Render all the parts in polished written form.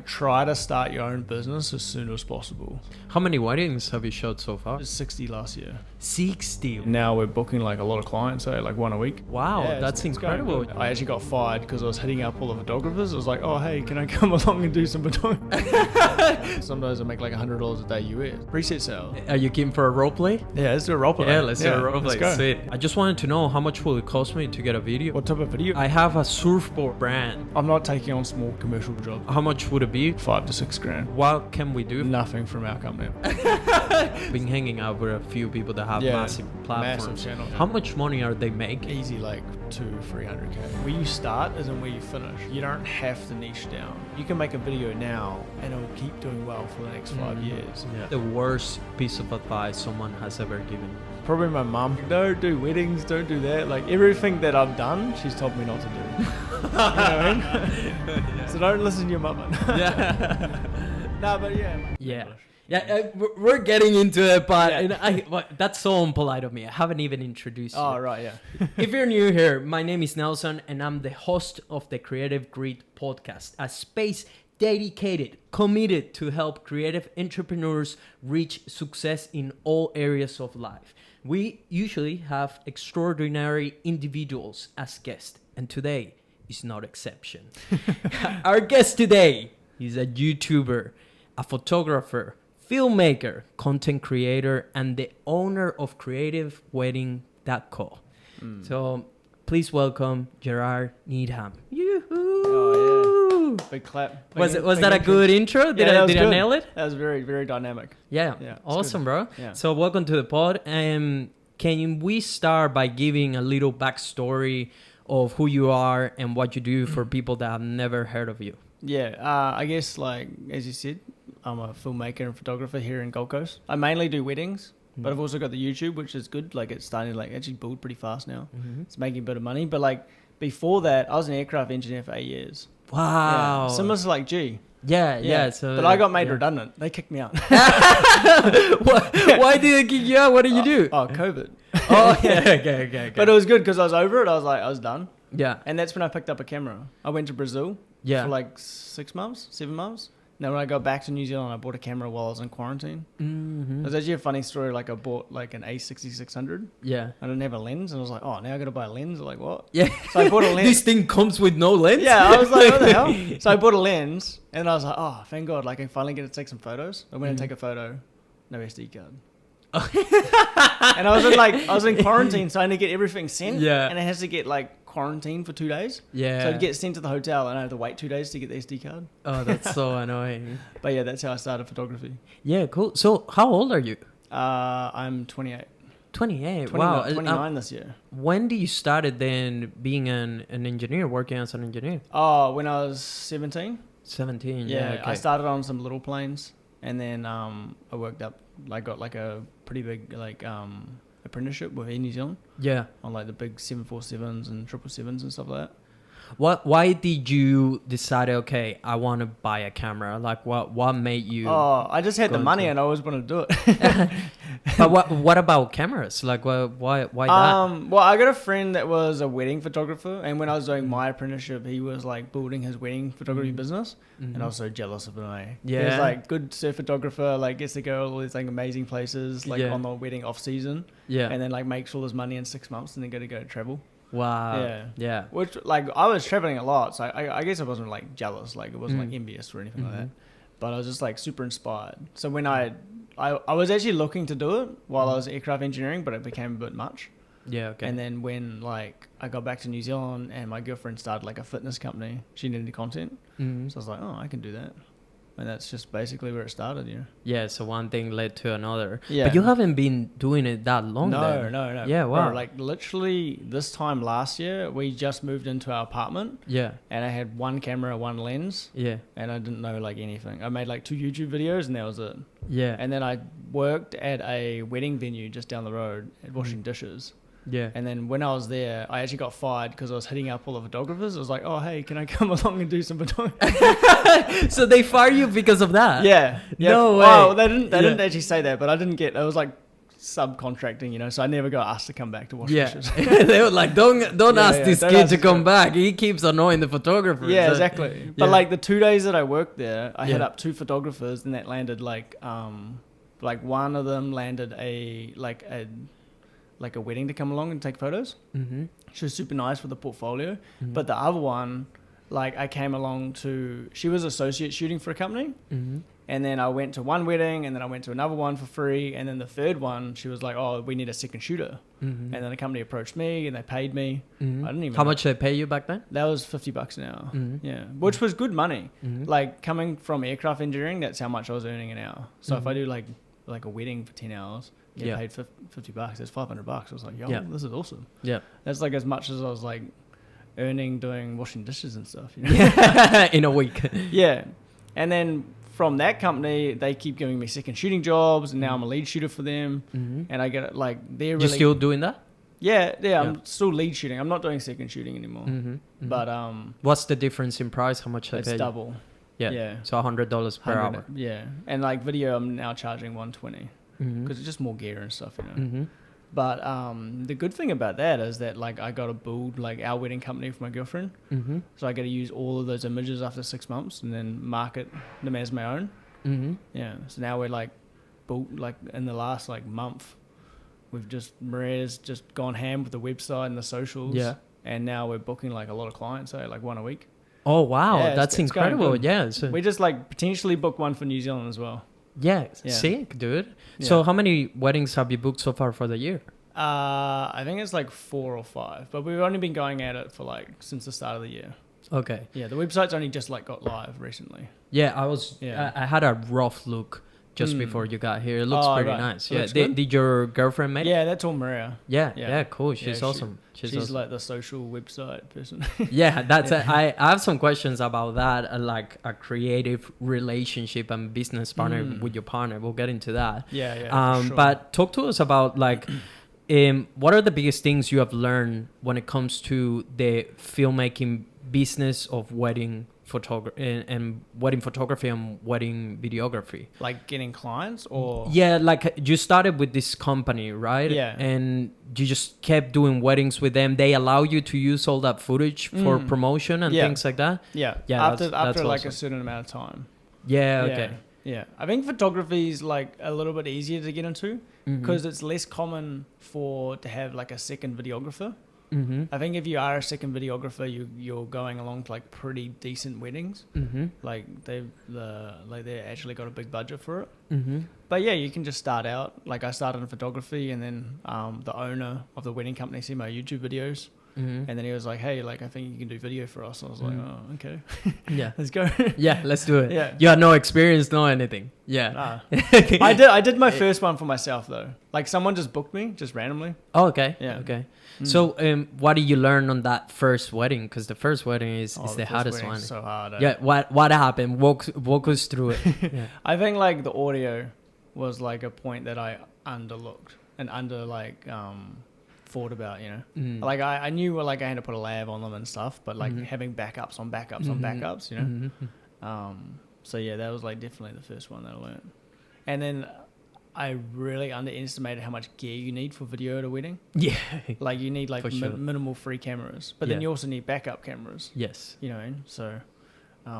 try to start your own business as soon as possible. How many weddings have you shot so far? 60 last year. 60. Now we're booking like a lot of clients, like one a week. Wow, Yeah, that's it's going incredible. good. I actually got fired because I was hitting up all the photographers. I was like, oh, hey, can I come along and do some photography? Sometimes I make like $100 a day US. Preset sale. Are you keen for a role play? Yeah, let's do a role play. Yeah, let's do a role play. Let's go. Sweet. I just wanted to know how much will it cost me to get a video? What type of video? I have a surfboard brand. I'm not taking on small commercial jobs. How much would it be? 5 to 6 grand. What can we do? Nothing from our company. Been hanging out with a few people that have Yeah, massive platforms. massive channels. How much money are they making? Easy like 200-300k. Where you start isn't where you finish. You don't have to niche down. You can make a video now and it'll keep doing well for the next 5 years. Yeah. The worst piece of advice someone has ever given. Probably my mum. Don't do weddings, don't do that. Like everything that I've done, she's told me not to do. You know what I mean? Yeah. So don't listen to your mum. Yeah. No, but yeah. Yeah. Yeah, we're getting into it, but Yeah. but that's so unpolite of me. I haven't even introduced you. Oh, right, yeah. If you're new here, my name is Nelson, and I'm the host of the Creative Grid podcast, a space dedicated, committed to help creative entrepreneurs reach success in all areas of life. We usually have extraordinary individuals as guests, and today is no exception. Our guest today is a YouTuber, a photographer, filmmaker, content creator, and the owner of CreativeWedding.co. So please welcome Gerard Needham. Yoo-hoo! Oh, yeah. Big clap. Was that a good intro? Did I nail it? That was very, very dynamic. Yeah. Yeah, it's Awesome, good. bro. Yeah. So welcome to the pod. Can we start by giving a little backstory of who you are and what you do for people that have never heard of you? Yeah, I guess like, as you said, I'm a filmmaker and photographer here in Gold Coast. I mainly do weddings, but I've also got the YouTube, which is good. Like it's starting to like actually build pretty fast now. It's making a bit of money. But like before that, I was an aircraft engineer for 8 years. Wow. Yeah, similar to like G. Yeah. So, but I got made redundant. They kicked me out. Why did they kick you out? What did you do? Oh, COVID. Oh, yeah. Okay. But it was good because I was over it. I was done. Yeah. And that's when I picked up a camera. I went to Brazil for like 7 months. Now when I got back to New Zealand, I bought a camera while I was in quarantine. It was actually a funny story. Like I bought like an A6600. Yeah. I didn't have a lens, and I was like, oh, now I got to buy a lens. I'm like, what? Yeah. So I bought a lens. This thing comes with no lens? Yeah, I was like, what the hell? So I bought a lens, and I was like, oh, thank God, like I finally get to take some photos. I went and take a photo, no SD card. And I was in quarantine, so I had to get everything sent. Yeah. And it has to get like quarantined for 2 days. Yeah. So I'd get sent to the hotel, and I had to wait 2 days to get the SD card. Oh, that's so annoying. But yeah, that's how I started photography. Yeah, cool. So how old are you? I'm 28. 28. Wow. 29 this year. When did you started then being an engineer, working as an engineer? Oh, when I was 17. 17. Yeah, Okay. I started on some little planes, and then I worked up. I got like a pretty big like apprenticeship with Air New Zealand. Yeah. On like the big 747s and 777s and stuff like that. Why did you decide? Okay, I want to buy a camera. Like, what made you? Oh, I just had the money and I always wanted to do it. But what about cameras? Like, why that? Well, I got a friend that was a wedding photographer, and when I was doing my apprenticeship, he was like building his wedding photography business, and I was so jealous of him. Yeah. He was like good surf photographer, like gets to go all these like amazing places, like on the wedding off season, and then like makes all his money in 6 months, and then go to travel. Wow. Yeah. Which like I was traveling a lot, so I guess I wasn't like jealous, like it wasn't like envious or anything like that, but I was just like super inspired. So when I was actually looking to do it while I was aircraft engineering, but it became a bit much. Yeah. Okay. And then when like I got back to New Zealand and my girlfriend started like a fitness company, she needed content, so I was like, oh, I can do that. And that's just basically where it started, Yeah, so one thing led to another. Yeah. But you haven't been doing it that long then. No. Yeah, wow. Bro, like literally this time last year, we just moved into our apartment. Yeah. And I had one camera, one lens. Yeah. And I didn't know like anything. I made like 2 YouTube videos and that was it. Yeah. And then I worked at a wedding venue just down the road at washing dishes. Yeah. And then when I was there, I actually got fired because I was hitting up all the photographers. I was like, oh, hey, can I come along and do some photography? So they fire you because of that? Yeah. No way. Well, they didn't actually say that, but I didn't get, it was like subcontracting, you know, so I never got asked to come back to wash Yeah. dishes. They were like, don't ask this don't kid ask to him. come back. He keeps annoying the photographer. Yeah, So- exactly. But Yeah. like the 2 days that I worked there, I hit Yeah. up 2 photographers, and that landed like one of them landed a wedding to come along and take photos. Mm-hmm. She was super nice with the portfolio, Mhm. but the other one, like I came along to, she was associate shooting for a company, Mm-hmm. and then I went to one wedding, and then I went to another one for free, and then the third one, she was like, "Oh, we need a second shooter," Mm-hmm. and then the company approached me, and they paid me. Mhm. I didn't even How know. much they pay you back then? That was $50 an hour. Mhm. Yeah, which was good money. Mhm. Like coming from aircraft engineering, that's how much I was earning an hour. So if I Mhm. do like a wedding for 10 hours, get Yeah. paid $50. That's $500. I was like, yo, Yeah. this is awesome. Yeah. That's like as much as I was like earning doing washing dishes and stuff. You know? In a week. Yeah. And then from that company, they keep giving me second shooting jobs, and now I'm a lead shooter for them. Mm-hmm. And I get like they're You really still doing that? yeah. I'm still lead shooting. I'm not doing second shooting anymore. Mm-hmm. But what's the difference in price? How much they it's pay? double. Yeah. Yeah. So $100 per 100, hour. Yeah, and like video, I'm now charging 120 Mm-hmm. because it's just more gear and stuff, you know. Mm-hmm. But the good thing about that is that like I got to build like our wedding company for my girlfriend, Mm-hmm. so I got to use all of those images after 6 months and then market them as my own. Mm-hmm. Yeah, so now we're like built like in the last like month, Maria's just gone ham with the website and the socials. Yeah. and now we're booking like a lot of clients, so like one a week. Oh wow, Yeah, that's it's going incredible. good. Yeah. So, We just like potentially book one for New Zealand as well. yeah, Yeah. sick, dude. So Yeah. how many weddings have you booked so far for the year? I think it's like 4 or 5, but we've only been going at it for like since the start of the year. Okay. Yeah, the website's only just like got live recently. Yeah, Yeah. I had a rough look just Mm. before you got here. It looks Oh, pretty right. nice. It Yeah. looks good? Did your girlfriend make it? Yeah, that's all Maria. Yeah. Yeah. Yeah. Cool. She's Yeah, she- awesome. She's awesome. like the social website person. Yeah, that's it. I have some questions about that, like a creative relationship and business partner with your partner. We'll get into that. yeah. For sure. But talk to us about like, what are the biggest things you have learned when it comes to the filmmaking business of wedding photography and wedding photography and wedding videography? like getting clients or Yeah, like you started with this company, right? Yeah. And you just kept doing weddings with them. They allow you to use all that footage for promotion and Yeah. things like that. yeah. Yeah, After that's like awesome. a certain amount of time. Yeah. Okay. Yeah. I think photography is like a little bit easier to get into because it's less common to have like a second videographer. Mm-hmm. I think if you are a second videographer, you're going along to like pretty decent weddings. Mm-hmm. Like they actually got a big budget for it. Mm-hmm. But yeah, you can just start out. Like I started in photography, and then the owner of the wedding company seen my YouTube videos, Mm-hmm. and then he was like, "Hey, like I think you can do video for us." And I was like, "Oh, okay, Yeah. let's go." Yeah, let's do it. Yeah. You had no experience, no anything. Yeah. I did my first one for myself though. Like someone just booked me just randomly. Oh, okay. Yeah. Okay. So, what did you learn on that first wedding? Because the first wedding is Oh, the first hardest wedding's one. So hard. Yeah. What happened? Walk us through it. Yeah. I think like the audio was like a point that I underlooked and thought about, you know. Mm. Like I knew like I had to put a lav on them and stuff, but like having backups on backups on backups, you know. Mhm. So yeah, that was like definitely the first one that I learned. And then I really underestimated how much gear you need for video at a wedding. Yeah. Like you need like For sure. minimal free cameras, but then Yeah. you also need backup cameras. Yes. You know, so.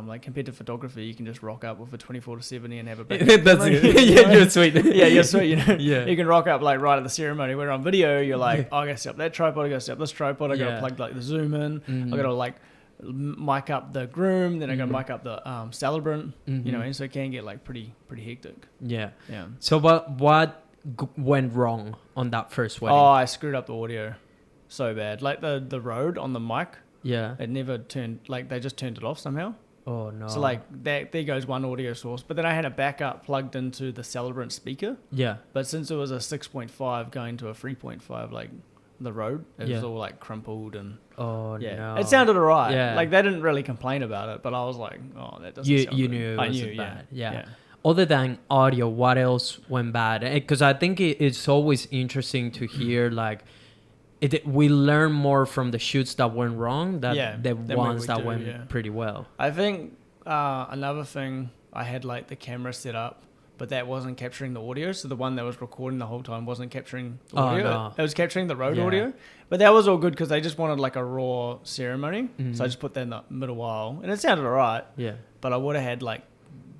Like compared to photography, you can just rock up with a 24-70 and have a That's backup it. camera, you Yeah, know? you're sweet. Yeah, you're sweet, you know. Yeah. You can rock up like right at the ceremony. Where on video, you're like, oh, I gotta set up that tripod, I gotta set up this tripod, I gotta Yeah. plug like the zoom in, Mhm. I gotta like mic up the groom, then I gotta mic up the celebrant, you know, and so it can get like pretty hectic. Yeah. Yeah. So what went wrong on that first wedding? Oh, I screwed up the audio so bad. Like the Rode on the mic, Yeah. it never turned, like they just turned it off somehow. Oh no. So like there goes one audio source, but then I had a backup plugged into the celebrant speaker. Yeah. But since it was a 6.5 going to a 3.5, like the Rode, it was Yeah. all like crumpled and Oh yeah, no. it sounded alright. Yeah. Like they didn't really complain about it, but I was like, oh, that doesn't You sound you good. knew it I was knew, bad. yeah. Yeah. Other than audio, what else went bad? Because I think it's always interesting to hear like. We learn more from the shoots that went wrong than the than ones we that do, went pretty well. I think another thing, I had like the camera set up but that wasn't capturing the audio. So the one that was recording the whole time wasn't capturing audio. Oh, no. It was capturing the Rode audio. But that was all good because they just wanted like a raw ceremony. So I just put that in the middle while, and it sounded all right. Yeah. But I would have had like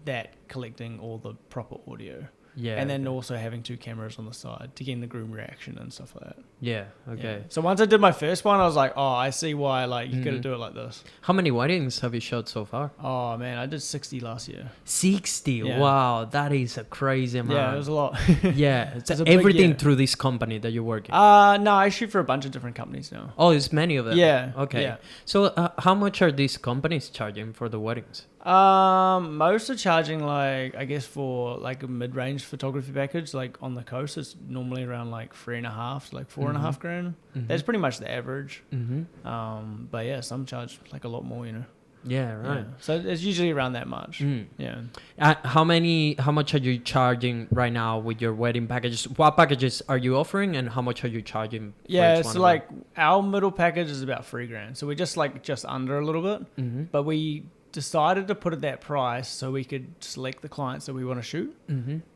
that collecting all the proper audio. Yeah. And then also having 2 cameras on the side to get the groom reaction and stuff like that. Yeah. Okay. Yeah. So once I did my first one, I was like, oh, I see why like you got to do it like this. How many weddings have you shot so far? Oh man, I did 60 last year. 60. Yeah. Wow, that is a crazy amount. Yeah, it was a lot. Yeah, It was a big everything year. through this company that you're working. No, I shoot for a bunch of different companies now. Oh, it's many of them. Yeah. Okay. Yeah. So how much are these companies charging for the weddings? Most are charging like, I guess for like a mid-range photography package, like on the coast, it's normally around like 3.5 to like 4.5 grand. That's pretty much the average. But yeah, some charge like a lot more, you know. Yeah, right. Yeah. So it's usually around that much. Yeah. How much are you charging right now with your wedding packages? What packages are you offering, and how much are you charging? For Yeah, each one so of like our middle package is about 3 grand. So we're just under a little bit. them? But we decided to put it that price so we could select the clients that we want to shoot.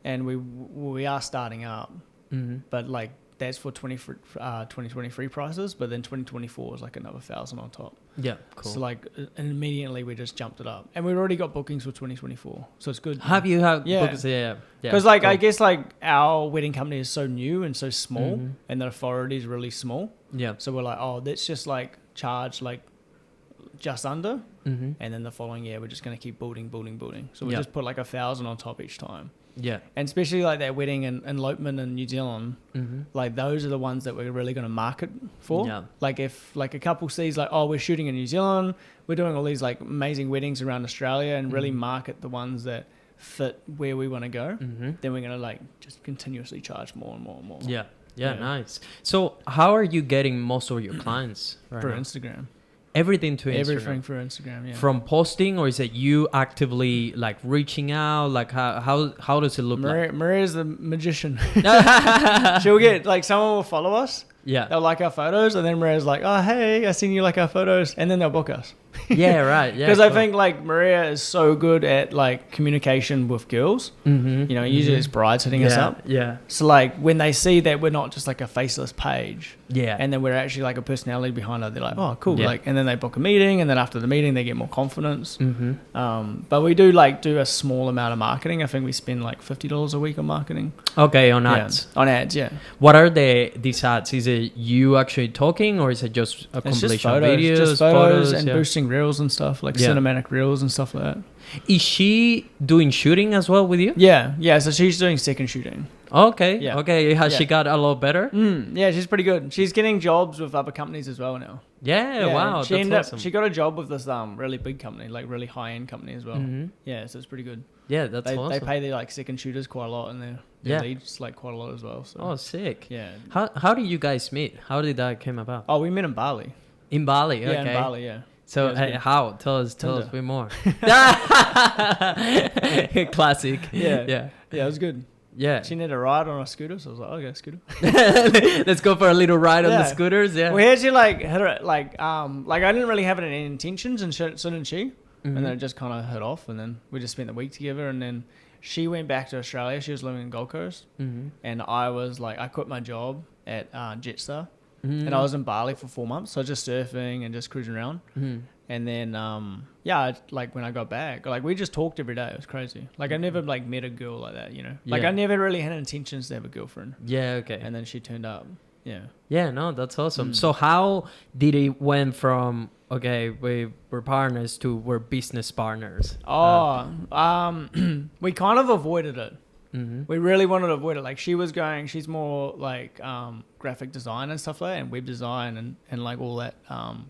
And we are starting up. But like that's for 2023 prices, but then 2024 is like another 1,000 on top. Yeah, cool. So like immediately we just jumped it up, and we've already got bookings for 2024, so it's good. Have you had Yeah. bookings? Yeah. Because like cool. I guess like our wedding company is so new and so small, and the authority is really small. Yeah. So we're like, oh, let's just like charge like just under, and then the following year we're just gonna keep building. So we Yeah. just put like 1,000 on top each time. Yeah. And especially like that wedding and elopement in New Zealand, like those are the ones that we're really going to market for. Yeah. Like if like a couple sees like, oh, we're shooting in New Zealand, we're doing all these like amazing weddings around Australia, and really market the ones that fit where we want to go, then we're going to like just continuously charge more and more and more. Yeah. Yeah. Nice. So how are you getting most of your clients right For now? Instagram. Everything to Instagram. Everything for Instagram, yeah. From posting, or is it you actively like reaching out? Like how does it look Maria's the magician. like? She'll get like someone will follow us. Yeah. They'll like our photos, and then Maria's like, oh, hey, I seen you like our photos. And then they'll book us. Yeah, right. Yeah. Because I think like Maria is so good at like communication with girls. You know, usually it's brides hitting us up. Yeah. So like when they see that we're not just like a faceless page, Yeah. and then we're actually like a personality behind it, they're like, oh, cool. Yeah. Like, and then they book a meeting, and then after the meeting they get more confidence. But we do a small amount of marketing. I think we spend like $50 a week on marketing. Okay, on ads. Yeah. On ads, yeah. What are these ads? Is it you actually talking, or is it just a It's compilation just photos, of videos, just photos and yeah. boosting reels and stuff, like cinematic reels and stuff like that. Is she doing shooting as well with you? Yeah. So she's doing second shooting. Okay. Yeah. Okay. Has she Yeah. got a lot better? Yeah, she's pretty good. She's getting jobs with other companies as well now. Yeah. Wow. She That's awesome. She got a job with this really big company, like really high end company as well. Yeah, so it's pretty good. Yeah, that's They awesome. pay their like second shooters quite a lot, and their Yeah. leads like quite a lot as well. So Oh, sick. yeah. How did you guys meet? How did that came about? Oh, we met in Bali. In Bali. Okay. Yeah, in Bali. Yeah. So Yeah, it was good. how? Tell us a Tinder. bit more. Classic. Yeah. Yeah. Yeah, it was good. Yeah. She needed a ride on a scooter, so I was like, okay, scooter. Let's go for a little ride on the Yeah. scooters. Yeah. We actually like hit her like I didn't really have any intentions, and so didn't she. And then it just kind of hit off, and then we just spent the week together, and then she went back to Australia. She was living in Gold Coast, and I was like, I quit my job at Jetstar, and I was in Bali for 4 months, so just surfing and just cruising around. And then like when I got back, like we just talked every day. It was crazy. Like I never like met a girl like that, you know. Like Yeah. I never really had intentions to have a girlfriend, Yeah. Okay. and then she turned up. Yeah. Yeah, no, that's awesome. So how did it went from okay, we're partners to we're business partners? We kind of avoided it. We really wanted to avoid it. Like she's more like graphic design and stuff like that, and web design and like all that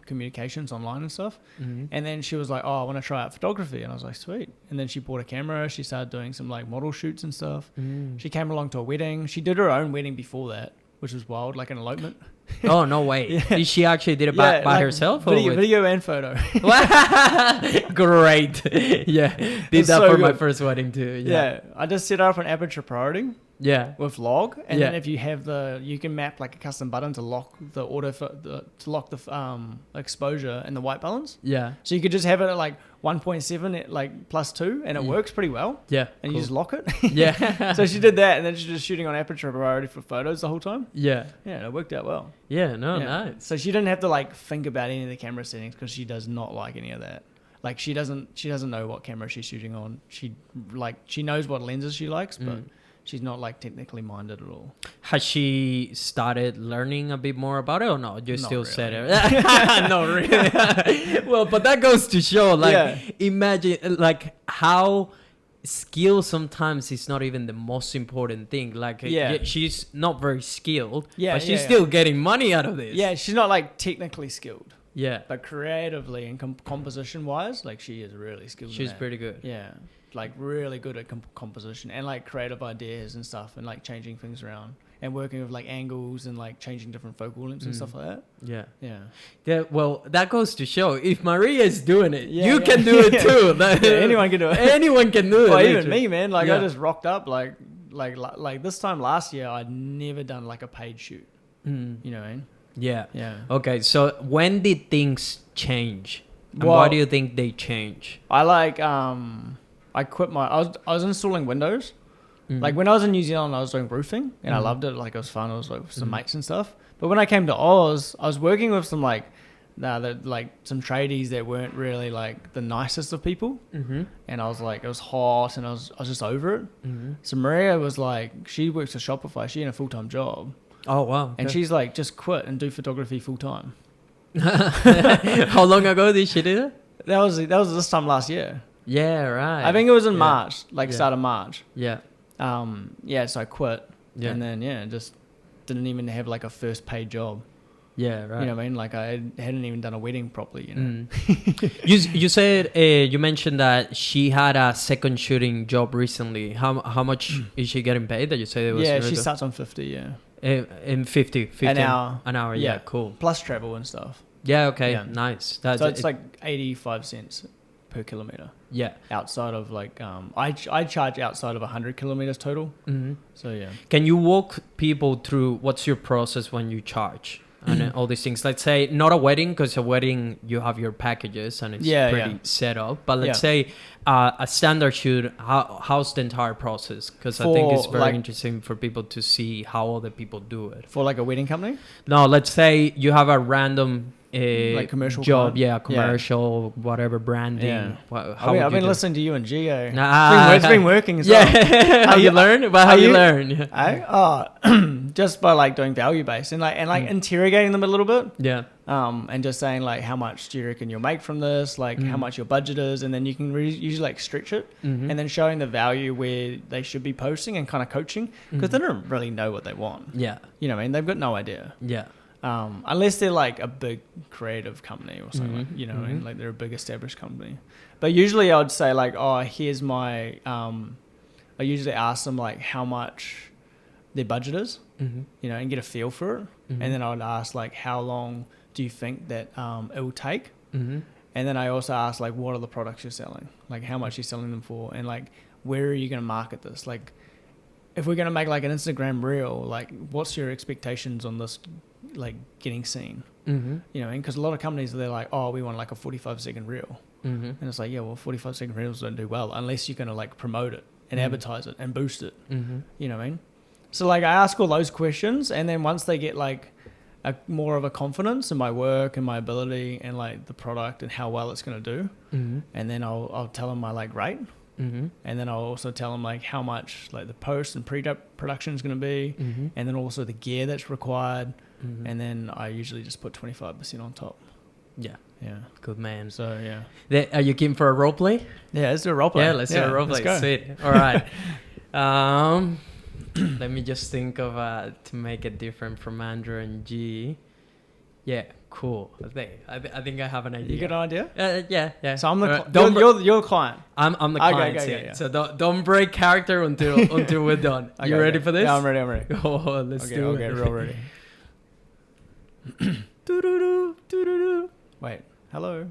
communications online and stuff. And then she was like, oh, I want to try out photography. And I was like, sweet. And then she bought a camera. She started doing some like model shoots and stuff. She came along to a wedding. She did her own wedding before that, which was wild, like an elopement. Oh, no way. Yeah. She actually did it by like herself? Or Video and photo. Great. Yeah. Did It's that so for my good. first wedding too. Yeah. I just set up an aperture priority Yeah. with log, and Yeah. then if you have you can map like a custom button to lock the exposure and the white balance. Yeah. So you could just have it at like 1.7 at like +2, and it works pretty well. Yeah. And you just lock it. Yeah. So she did that, and then she's just shooting on aperture priority for photos the whole time. Yeah. Yeah, it worked out well. Yeah. No, nice. So she didn't have to like think about any of the camera settings because she does not like any of that. Like she doesn't know what camera she's shooting on. She knows what lenses she likes, but she's not like technically minded at all. Has she started learning a bit more about it or no? You Not still really. said it. No, really. Well, but that goes to show, like, imagine, like, how skill sometimes is not even the most important thing. Like, she's not very skilled, but she's still getting money out of this. Yeah, she's not like technically skilled. Yeah. But creatively and composition wise, like she is really skilled. She's pretty good. Yeah. Like really good at composition and like creative ideas and stuff and like changing things around and working with like angles and like changing different focal lengths and stuff like that. Yeah. Yeah. Yeah. Well, that goes to show if Maria is doing it, you can do it too. Anyone can do it. Anyone can do it. Well, even me, man. Like Yeah. I just rocked up like this time last year, I'd never done like a paid shoot. You know what I mean? Yeah. Yeah. Okay. So when did things change? And Well, why do you think they change? I like I quit I was installing windows. Like when I was in New Zealand, I was doing roofing and I loved it. Like it was fun. I was like with some mates and stuff. But when I came to Oz, I was working with some like some tradies that weren't really like the nicest of people. And I was like, it was hot and I was just over it. So Maria was like, she works at Shopify. She had a full-time job. Oh wow! Okay. And she's like, just quit and do photography full time. How long ago did she do that? That was this time last year. Yeah, right. I think it was in March, start of March. Yeah. So I quit. Yeah. And then just didn't even have like a first paid job. Yeah, right. You know what I mean? Like I hadn't even done a wedding properly. You know. You said you mentioned that she had a second shooting job recently. How much is she getting paid? That you said it was. Yeah, she starts on 50. Yeah. In 50 an hour. An hour. Yeah, cool. Plus travel and stuff. Yeah. Okay. Yeah. Nice. So it's like 85 cents per kilometer. Yeah. Outside of like I charge outside of 100 kilometers total. So yeah. Can you walk people through what's your process when you charge and all these things? Let's say not a wedding, because a wedding you have your packages and it's pretty set up. But let's say a standard shoot. How's the entire process? Because I think it's very interesting for people to see how other people do it. For like a wedding company? No, let's say you have a random like commercial job, client? Commercial, whatever branding. Yeah. How I've been listening to you and Gio. It's been working as well. How you learn? But how you learn? Just by like doing value based and interrogating them a little bit. Yeah. And just saying like, how much do you reckon you'll make from this? Like how much your budget is, and then you can usually like stretch it, and then showing the value where they should be posting and kind of coaching, because they don't really know what they want. Yeah. You know what I mean? They've got no idea. Yeah. Unless they're like a big creative company or something, like, you know, and like they're a big established company. But usually I would say like, oh, here's my, I usually ask them like how much their budget is, you know, and get a feel for it. And then I would ask like, how long do you think that it will take? And then I also ask like, what are the products you're selling? Like how much you're selling them for? And like, where are you going to market this? Like, if we're going to make like an Instagram reel, like what's your expectations on this, like getting seen? You know, because a lot of companies, they're like, oh, we want like a 45-second reel. And it's like, yeah, well, 45-second reels don't do well unless you're going to like promote it and advertise it and boost it. You know what I mean? So like I ask all those questions, and then once they get like more of a confidence in my work and my ability and like the product and how well it's going to do, and then I'll tell them my like rate. And then I'll also tell them like how much like the post and pre-production is going to be, and then also the gear that's required, and then I usually just put 25% on top. Yeah. Good man. So yeah. Are you keen for a role play? Yeah, let's do a role play. Yeah, let's do a role play. Sweet. All right. Let me just think of to make it different from Andrew and G. Yeah, cool. I think I have an idea. You got an idea? Yeah. So I'm the you're the client. I'm the client. Okay. So don't break character until we're done. Okay, you ready for this? Yeah, I'm ready. Oh, let's do it. Okay, real ready. Doo-doo-doo. Wait, hello.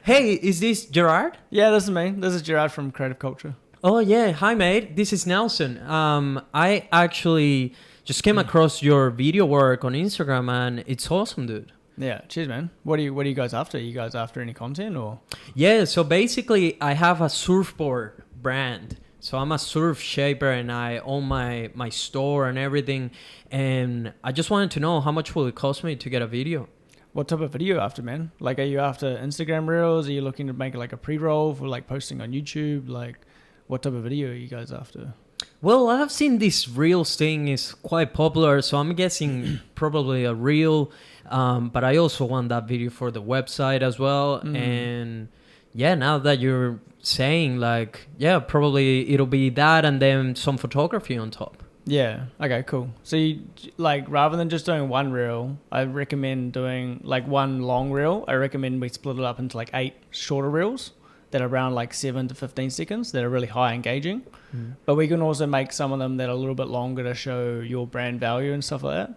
Hey, is this Gerard? Yeah, this is me. This is Gerard from Creative Culture. Oh yeah, hi mate. This is Nelson. I actually just came across your video work on Instagram, and it's awesome, dude. Yeah, cheers, man. What are you guys after? Are you guys after any content or? Yeah, so basically I have a surfboard brand. So I'm a surf shaper and I own my store and everything. And I just wanted to know how much will it cost me to get a video? What type of video after, man? Like, are you after Instagram Reels? Are you looking to make like a pre-roll for like posting on YouTube? Like, what type of video are you guys after? Well, I've seen this Reels thing is quite popular, so I'm guessing probably a Reel. But I also want that video for the website as well. And yeah, now that you're saying, like, yeah, probably it'll be that and then some photography on top. Yeah. Okay, cool. So you, like, rather than just doing one reel, I recommend doing like one long reel. I recommend we split it up into like 8 shorter reels that are around like 7 to 15 seconds that are really high engaging. But we can also make some of them that are a little bit longer to show your brand value and stuff like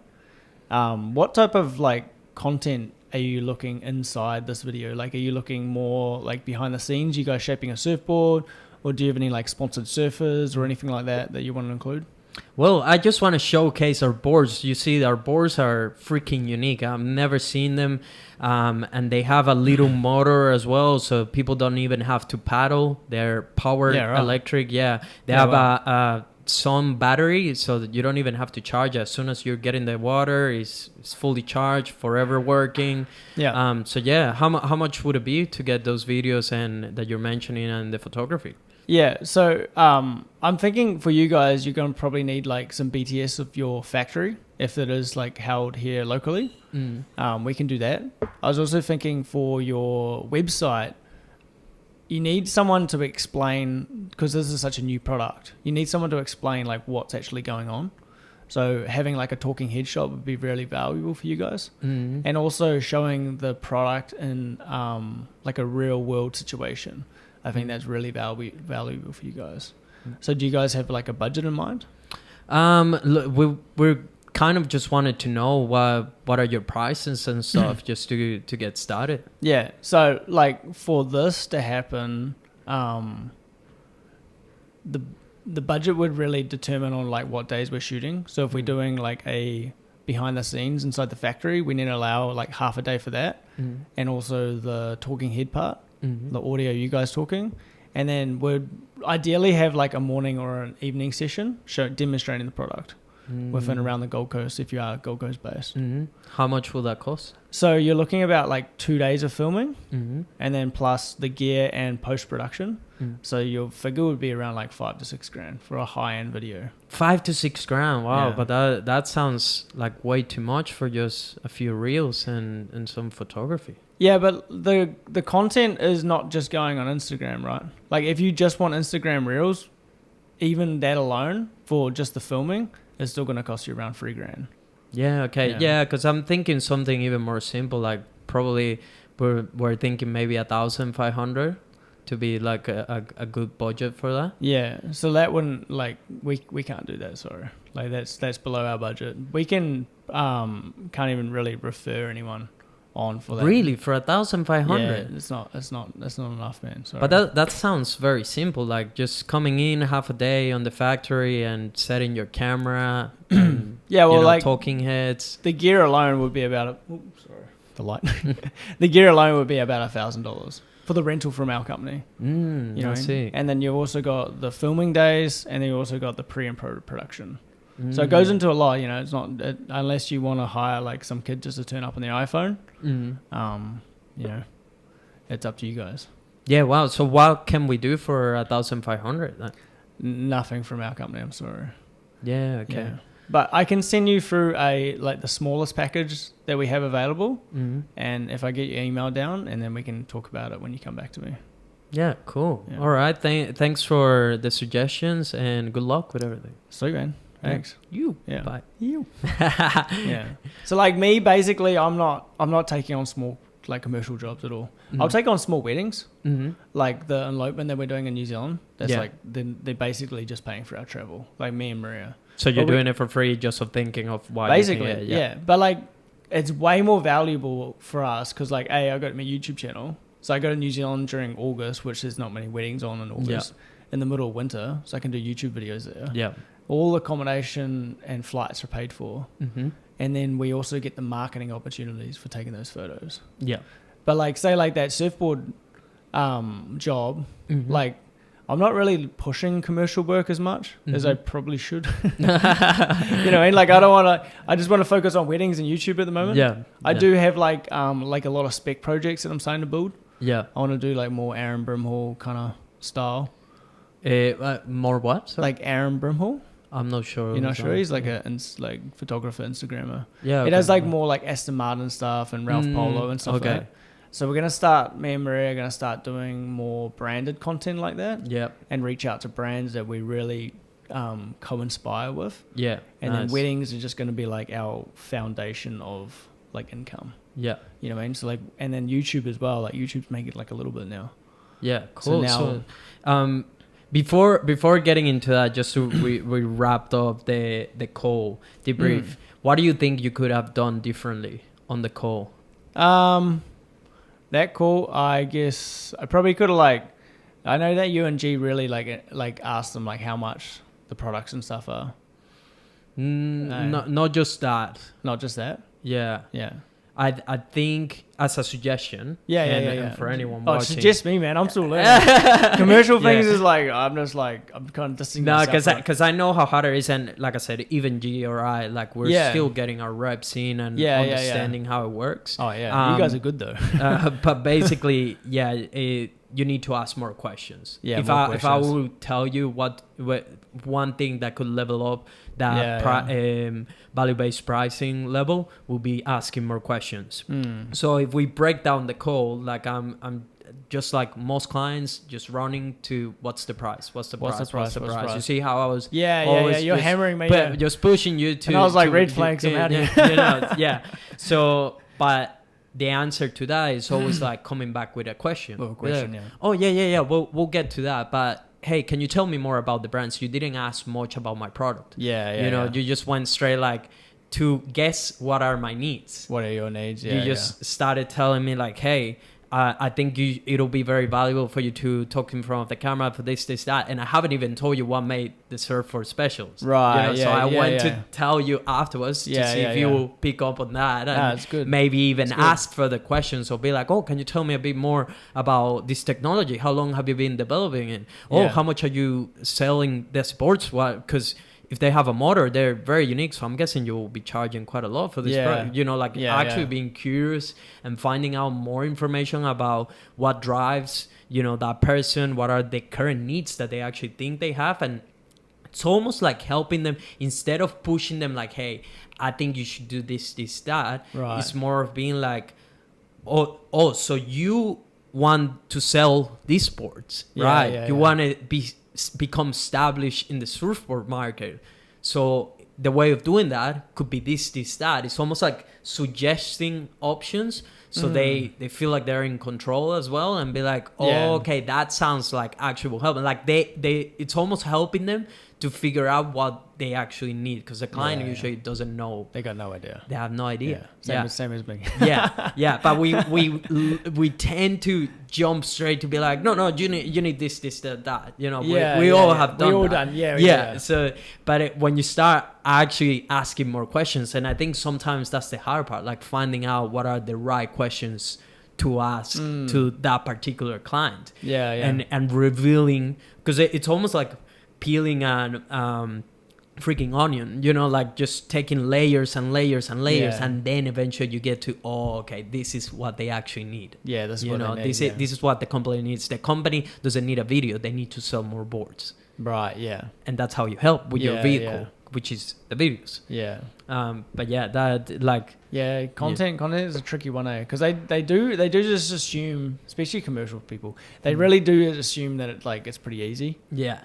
that. What type of like content are you looking inside this video? Like, are you looking more like behind the scenes, you guys shaping a surfboard, or do you have any like sponsored surfers or anything like that that you want to include? Well, I just want to showcase our boards. You see, our boards are freaking unique. I've never seen them. And they have a little motor as well, so people don't even have to paddle. They're powered electric. Yeah, they have a sun battery, so that you don't even have to charge. As soon as you get in the water, it's fully charged, forever working. Yeah. So yeah, how much would it be to get those videos and that you're mentioning and the photography? Yeah, so I'm thinking for you guys, you're going to probably need like some BTS of your factory if it is like held here locally. We can do that. I was also thinking for your website, you need someone to explain, because this is such a new product, you need someone to explain like what's actually going on. So having like a talking head shot would be really valuable for you guys. And also showing the product in like a real world situation. I think that's really valuable for you guys. So do you guys have like a budget in mind? We're kind of just wanted to know what are your prices and stuff just to get started. Yeah. So like for this to happen, the budget would really determine on like what days we're shooting. So if we're doing like a behind the scenes inside the factory, we need to allow like half a day for that. And also the talking head part. The audio you guys talking, and then we'd ideally have like a morning or an evening session demonstrating the product within around the Gold Coast if you are Gold Coast based. How much will that cost? So you're looking about like 2 days of filming and then plus the gear and post-production. So your figure would be around like 5 to 6 grand for a high-end video. 5 to 6 grand, wow. Yeah. But that sounds like way too much for just a few reels and some photography. Yeah, but the content is not just going on Instagram, right? Like if you just want Instagram Reels, even that alone for just the filming is still going to cost you around 3 grand. Yeah, okay. Yeah, because I'm thinking something even more simple, like probably we're thinking maybe 1,500 to be like a good budget for that. Yeah, so that wouldn't, like, we can't do that, sorry. Like that's below our budget. We can can't even really refer anyone on for that. Really? For 1,500? Yeah, that's not enough, man. Sorry. But that sounds very simple, like just coming in half a day on the factory and setting your camera and like talking heads. The gear alone would be about the light. The gear alone would be about $1,000 for the rental from our company. I see. And then you've also got the filming days, and then you also got the pre and production. So it goes into a lot, it's not, unless you want to hire like some kid just to turn up on their iPhone, it's up to you guys. Yeah, wow. So what can we do for 1,500 then? Nothing from our company, I'm sorry. Yeah, okay. Yeah. But I can send you through the smallest package that we have available, and if I get your email down, and then we can talk about it when you come back to me. Yeah, cool. Yeah. All right, thanks for the suggestions, and good luck with everything. Sweet, man. Thanks. Yeah. Bye. Yeah. So like me, basically, I'm not taking on small like commercial jobs at all. I'll take on small weddings, like the elopement that we're doing in New Zealand. That's like they're basically just paying for our travel, like me and Maria. So you're doing it for free, just of thinking of why? Basically, yeah. But like, it's way more valuable for us because like, I got my YouTube channel, so I go to New Zealand during August, which there's not many weddings on in August. In the middle of winter, so I can do YouTube videos there. all accommodation and flights are paid for. Mm-hmm. And then we also get the marketing opportunities for taking those photos. Yeah. But like, say like that surfboard job, Mm-hmm. like I'm not really pushing commercial work as much as I probably should. You know, and like I just want to focus on weddings and YouTube at the moment. Yeah. I do have like a lot of spec projects that I'm starting to build. Yeah. I want to do like more Aaron Brimhall kind of style. More what? Sorry? Like Aaron Brimhall. I'm not sure. You're not sure? He's like like photographer, Instagrammer. Yeah. It has like more like Aston Martin stuff and Ralph Polo and stuff like that. So we're going to start, me and Maria are going to start doing more branded content like that. Yeah. And reach out to brands that we really co-inspire with. Yeah. And then weddings are just going to be like our foundation of like income. Yeah. You know what I mean? So like, and then YouTube as well. Like YouTube's making like a little bit now. Yeah. Cool. So now, before getting into that, just so we wrapped up the call debrief. What do you think you could have done differently on the call? That call, I guess I probably could have like, I know that you and G really like asked them like how much the products and stuff are. Not just that. Not just that. Yeah. Yeah. I think as a suggestion. Yeah. For anyone watching. Suggest me, man. I'm still learning. Commercial things is like I'm kind of dissing. No, because I know how hard it is, and like I said, even G or I, like we're still getting our reps in and understanding how it works. Oh yeah, you guys are good though. But basically, you need to ask more questions. Yeah, if I would tell you what one thing that could level up that value-based pricing level will be asking more questions. So if we break down the call, like I'm just like most clients, just running to what's the price? What's the price? You see how I was you're hammering me. Just pushing you to. And I was like, red flags, I'm out here. So, but the answer to that is always like coming back with a question. Oh yeah. We'll get to that, but. Hey, can you tell me more about the brands? You didn't ask much about my product. You just went straight like to guess what are my needs. What are your needs? You just started telling me like, hey, I think it'll be very valuable for you to talk in front of the camera for this, that. And I haven't even told you what made the Surfboard specials. Right. So I want to tell you afterwards to see if you will pick up on that. And it's good. maybe even ask further questions or be like, oh, can you tell me a bit more about this technology? How long have you been developing it? Oh, how much are you selling the sports? Because if they have a motor, they're very unique. So I'm guessing you'll be charging quite a lot for this product. Being curious and finding out more information about what drives, that person, what are the current needs that they actually think they have. And it's almost like helping them instead of pushing them like, hey, I think you should do this, that. Right. It's more of being like, oh, so you want to sell these sports, right? You want to become established in the surfboard market. So the way of doing that could be this, that. It's almost like suggesting options so they feel like they're in control as well and be like, okay, that sounds like actually will help. And like they it's almost helping them to figure out what they actually need, because the client usually doesn't know. They got no idea. They have no idea. Same as me. But we tend to jump straight to be like, no, you need this, that. We all have done that. So, but when you start actually asking more questions, and I think sometimes that's the hard part, like finding out what are the right questions to ask to that particular client. And revealing, because it's almost like peeling an freaking onion, like just taking layers and layers and layers, and then eventually you get to, this is what they actually need. That's what they need. This is what the company needs. The company doesn't need a video, they need to sell more boards. Right. And that's how you help with your vehicle, which is the videos. But that like content is a tricky one, because they do just assume, especially commercial people, they really do assume that it's pretty easy. You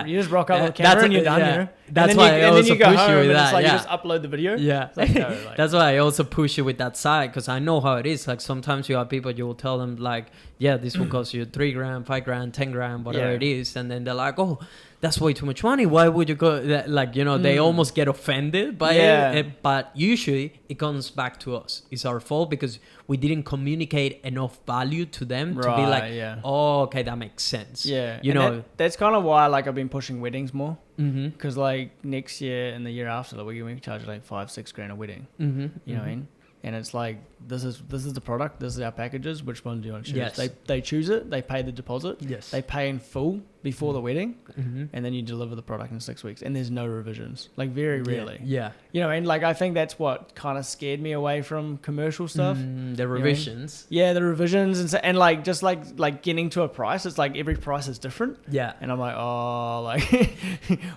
just rock up with a camera and you're done. That's why I also push you with that. You just upload the video. That's why I also push you with that side, because I know how it is. Like sometimes you have people, you will tell them like, this will cost you $3,000, $5,000, $10,000, whatever it is, and then they're like, oh, that's way too much money. Why would you go? They almost get offended by it. But usually it comes comes back to us. It's our fault because we didn't communicate enough value to them to be Right, like, yeah. oh, okay, that makes sense. Yeah. You And know. that's kind of why like I've been pushing weddings more. Mm-hmm. Because like next year and the year after, like, we charge like $5-6 a wedding. Mm-hmm. You know what I mean? And it's like, this is the product, this is our packages, which one do you want to choose? Yes. They choose it, they pay the deposit, Yes. they pay in full before the wedding, Mm-hmm. and then you deliver the product in 6 weeks, and there's no revisions, like very rarely. Yeah. You know, and like I think that's what kind of scared me away from commercial stuff. The You know what I mean? revisions. Yeah, the revisions and like just like getting to a price, it's like every price is different. Yeah. And I'm like, oh, like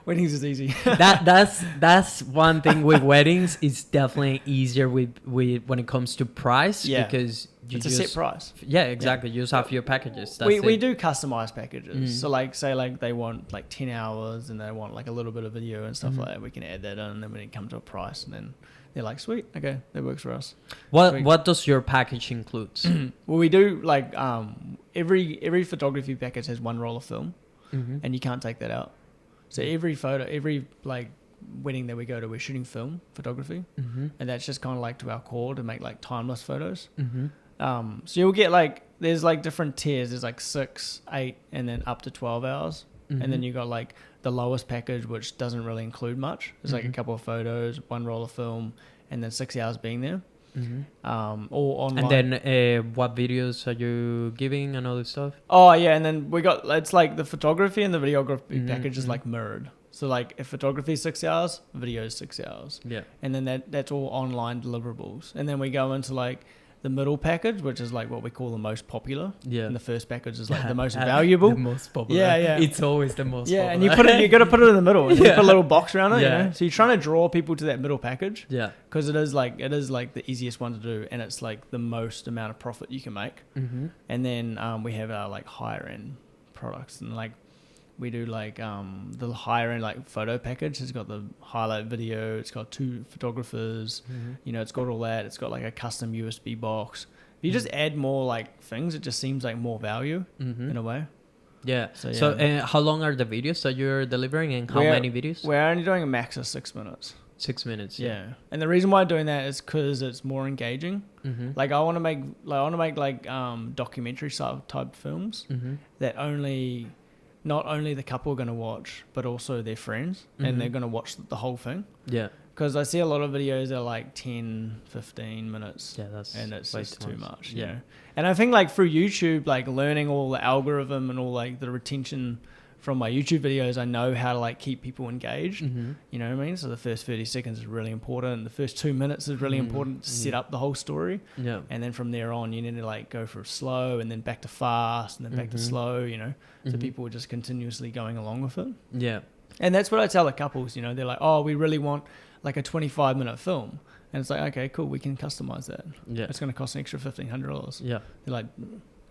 weddings is easy. That's one thing with weddings. It's definitely easier with when it comes to price. Yeah. Because you It's just a set price. Yeah, exactly. You just have your packages. That's We it. do customized packages. So like say like they want like 10 hours and they want like a little bit of video and stuff like that. We can add that in, and then when it comes to a price, and then they're like, sweet, okay, that works for us. What does your package include? Well, we do like every photography package has one roll of film, and you can't take that out. So every like wedding that we go to, we're shooting film photography, and that's just kind of like to our core to make like timeless photos. So you'll get like there's like different tiers. There's like 6, 8, and then up to 12 hours, and then you got like the lowest package, which doesn't really include much. There's like a couple of photos, one roll of film, and then 6 hours being there. All online. And then what videos are you giving and all this stuff? Oh yeah, and then we got it's like the photography and the videography package is like mirrored. So like if photography is 6 hours, video is 6 hours. Yeah. And then that's all online deliverables. And then we go into like the middle package, which is like what we call the most popular. Yeah. And the first package is like the most valuable. The most popular. Yeah, yeah. It's always the most popular. And you got to put it in the middle. And you put a little box around it, Yeah. you know? So you're trying to draw people to that middle package. Yeah. Because it is like the easiest one to do, and it's like the most amount of profit you can make. And then we have our like higher end products, and like we do like the higher end like photo package. It's got the highlight video. It's got 2 photographers. You know, it's got all that. It's got like a custom USB box. If you just add more like things, it just seems like more value in a way. Yeah. So, So how long are the videos that you're delivering, and how many videos? We're only doing a max of 6 minutes. 6 minutes. Yeah. And the reason why I'm doing that is because it's more engaging. Like I want to make like documentary type films that not only the couple are going to watch, but also their friends, and they're going to watch the whole thing. Yeah. Because I see a lot of videos that are like 10, 15 minutes. Yeah, that's and it's way just too much. You Yeah. know? And I think like through YouTube, like learning all the algorithm and all like the retention from my YouTube videos, I know how to like keep people engaged. You know what I mean? So the first 30 seconds is really important. The first 2 minutes is really important to set up the whole story. Yeah. And then from there on, you need to like go for slow and then back to fast and then back to slow, you know? So people are just continuously going along with it. Yeah. And that's what I tell the couples, you know, they're like, oh, we really want like a 25-minute film. And it's like, okay, cool, we can customize that. Yeah. It's going to cost an extra $1,500. Yeah. They're like,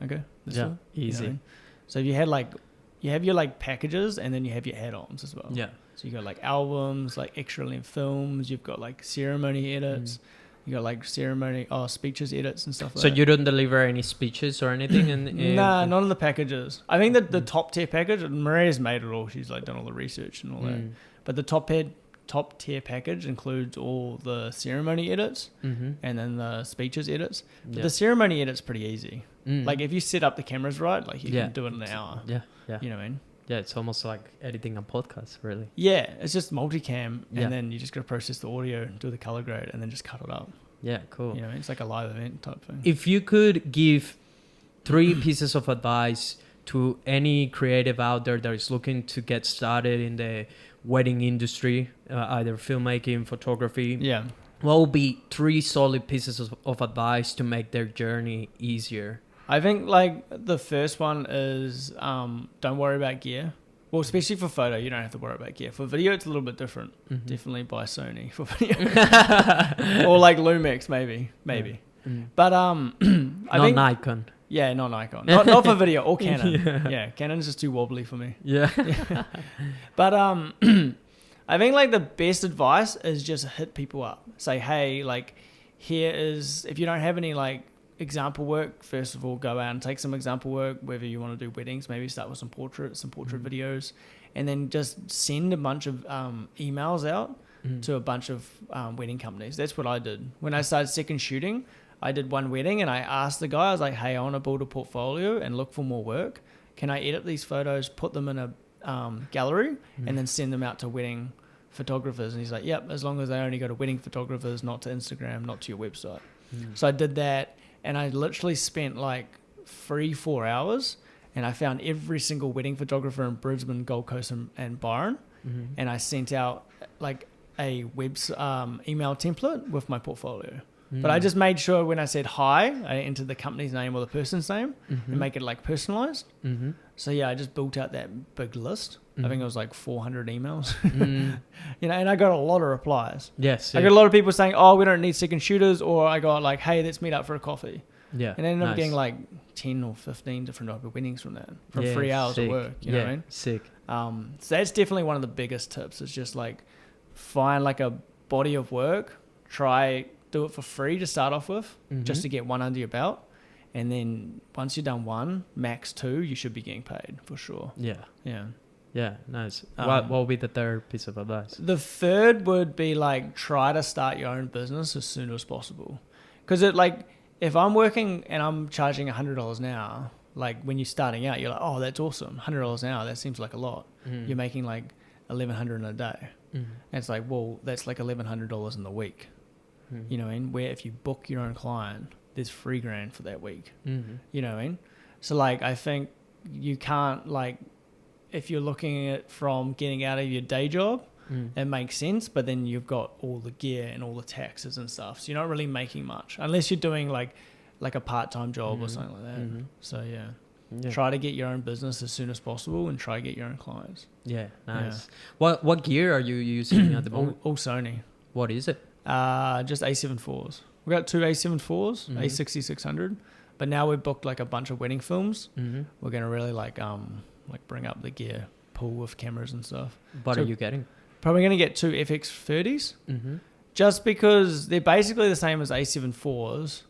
okay, that's Yeah. all. Easy. You know? So if you had like, you have your like packages, and then you have your add-ons as well. Yeah. So you got like albums, like extra length films. You've got like ceremony edits. You got like speeches edits and stuff like that. So you don't deliver any speeches or anything? Nah, none of the packages. I think that the top tier package, Maria's made it all. She's like done all the research and all that. But the top tier package includes all the ceremony edits and then the speeches edits. But the ceremony edit's pretty easy. Like if you set up the cameras right, like you can do it in an hour. Yeah. Yeah. You know what I mean? Yeah, it's almost like editing a podcast, really. Yeah, it's just multicam, and then you just got to process the audio, do the color grade, and then just cut it up. Yeah, cool. You know, it's like a live event type thing. If you could give 3 pieces of advice to any creative out there that is looking to get started in the wedding industry, either filmmaking, photography, what would be 3 solid pieces of advice to make their journey easier? I think like the first one is don't worry about gear. Well, especially for photo, you don't have to worry about gear. For video, it's a little bit different. Definitely buy Sony for video. Or like Lumix, maybe. But I think Nikon. Yeah, not Nikon. Not for video, or Canon. Yeah, Canon's just too wobbly for me. Yeah. But I think like the best advice is just hit people up. Say, hey, like here is, if you don't have any like example work, first of all, go out and take some example work, whether you want to do weddings, maybe start with some portrait videos, and then just send a bunch of emails out to a bunch of wedding companies. That's what I did. When I started second shooting, I did one wedding and I asked the guy, I was like, hey, I want to build a portfolio and look for more work. Can I edit these photos, put them in a gallery and then send them out to wedding photographers? And he's like, yep, as long as they only go to wedding photographers, not to Instagram, not to your website. So I did that and I literally spent like 3-4 hours and I found every single wedding photographer in Brisbane, Gold Coast and Byron. And I sent out like a email template with my portfolio. But I just made sure when I said hi, I entered the company's name or the person's name and make it like personalized. So yeah, I just built out that big list. I think it was like 400 emails, you know, and I got a lot of replies. Yes. I got a lot of people saying, oh, we don't need second shooters. Or I got like, hey, let's meet up for a coffee. Yeah. And I ended up getting like 10 or 15 different type of weddings from that, from 3 hours of work. You know what I mean? Sick. So that's definitely one of the biggest tips. It's just like find like a body of work, do it for free to start off with, just to get one under your belt. And then once you've done one, max 2, you should be getting paid for sure. Yeah. Yeah. Yeah. Nice. What will be the third piece of advice? The third would be like, try to start your own business as soon as possible. Because if I'm working and I'm charging $100 an hour, like when you're starting out, you're like, oh, that's awesome. $100 an hour, that seems like a lot. You're making like $1,100 in a day. And it's like, well, that's like $1,100 in the week. You know what I mean? Where if you book your own client, there's $3,000 for that week. You know what I mean? So like, I think you can't like, if you're looking at it from getting out of your day job, it makes sense. But then you've got all the gear and all the taxes and stuff. So you're not really making much unless you're doing like a part-time job or something like that. So yeah. Try to get your own business as soon as possible and try to get your own clients. Yeah. Nice. Yeah. What gear are you using at the moment? All Sony. What is it? Just A7 IVs. We got 2 A7 IVs, A6600, but now we've booked like a bunch of wedding films. We're gonna really like bring up the gear pool with cameras and stuff. What are you getting? Probably gonna get 2 FX30s, just because they're basically the same as A7 IVs.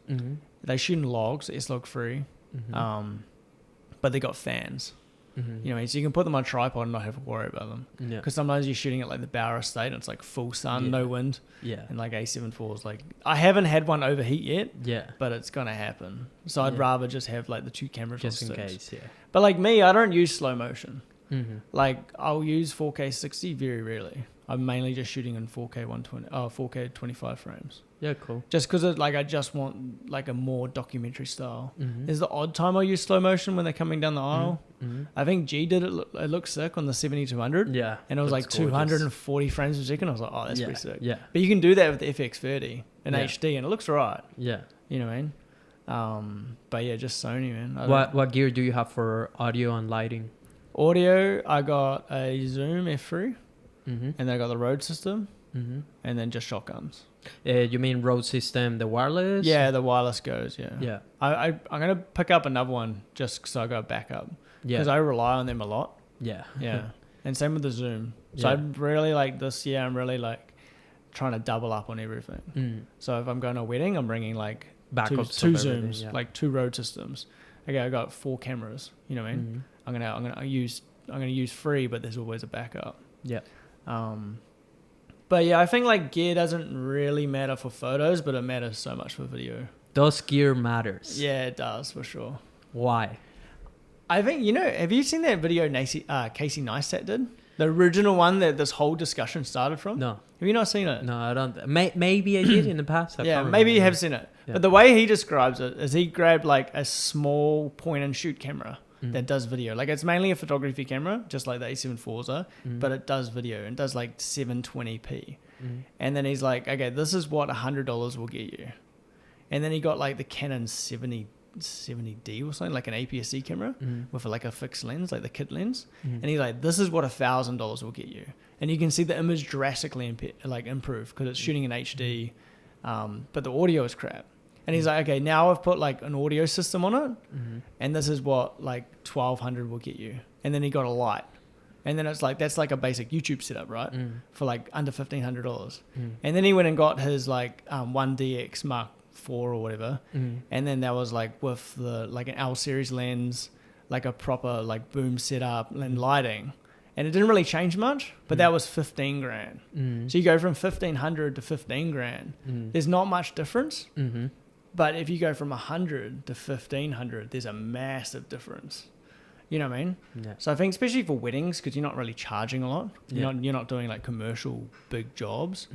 They shoot in logs, S-log free, but they got fans. You know what I mean? So you can put them on a tripod and not have to worry about them. Because sometimes you're shooting at like the Bower Estate and it's like full sun, no wind. And like A7 IVs, like I haven't had one overheat yet. But it's gonna happen. So I'd rather just have like the 2 cameras just on in sticks. case. But like me, I don't use slow motion. Like I'll use 4K 60 very rarely. I'm mainly just shooting in 4K 25 frames. Yeah, cool. Just because I just want like a more documentary style. There's the odd time I use slow motion when they're coming down the aisle. I think G did it. It looked sick on the 7200. Yeah, and it was like 240 frames per second. I was like, oh, that's pretty sick. Yeah, but you can do that with the FX30 in HD, and it looks alright. Yeah, you know what I mean. But yeah, just Sony, man. What gear do you have for audio and lighting? Audio, I got a Zoom F3, and then I got the Rode system, and then just shotguns. You mean Rode system, the wireless? Yeah, the wireless goes. Yeah. I'm gonna pick up another one just because I got a backup. Because I rely on them a lot. Yeah. And same with the Zoom. So I'm really like this year. I'm really like trying to double up on everything. So if I'm going to a wedding, I'm bringing like backups, two Zooms, like 2 Rode systems. Okay, I got 4 cameras. You know what I mean? I'm gonna use 3, but there's always a backup. Yeah. But yeah, I think like gear doesn't really matter for photos, but it matters so much for video. Does gear matters? Yeah, it does for sure. Why? I think, have you seen that video Casey Neistat did? The original one that this whole discussion started from? No. Have you not seen it? No, I don't. Maybe I did in the past. Maybe you have seen it. Yeah. But the way he describes it is he grabbed like a small point and shoot camera that does video. Like it's mainly a photography camera, just like the A7 IVs are, but it does video and does like 720p. And then he's like, okay, this is what $100 will get you. And then he got like the Canon 70D or something, like an APS-C camera with like a fixed lens, like the kit lens. And he's like, this is what $1,000 will get you. And you can see the image drastically improve because it's shooting in HD, but the audio is crap. And he's like, okay, now I've put like an audio system on it, and this is what like $1,200 will get you. And then he got a light. And then it's like, that's like a basic YouTube setup, right? For like under $1,500. And then he went and got his like 1DX Mark 4 or whatever, and then that was like with the like an L series lens, like a proper like boom setup and lighting, And it didn't really change much, but that was 15 grand. So you go from 1,500 to 15 grand. There's not much difference. But if you go from 100 to 1,500, there's a massive difference. You know what I mean? Yeah. So I think especially for weddings, because you're not really charging a lot. You're not doing like commercial big jobs.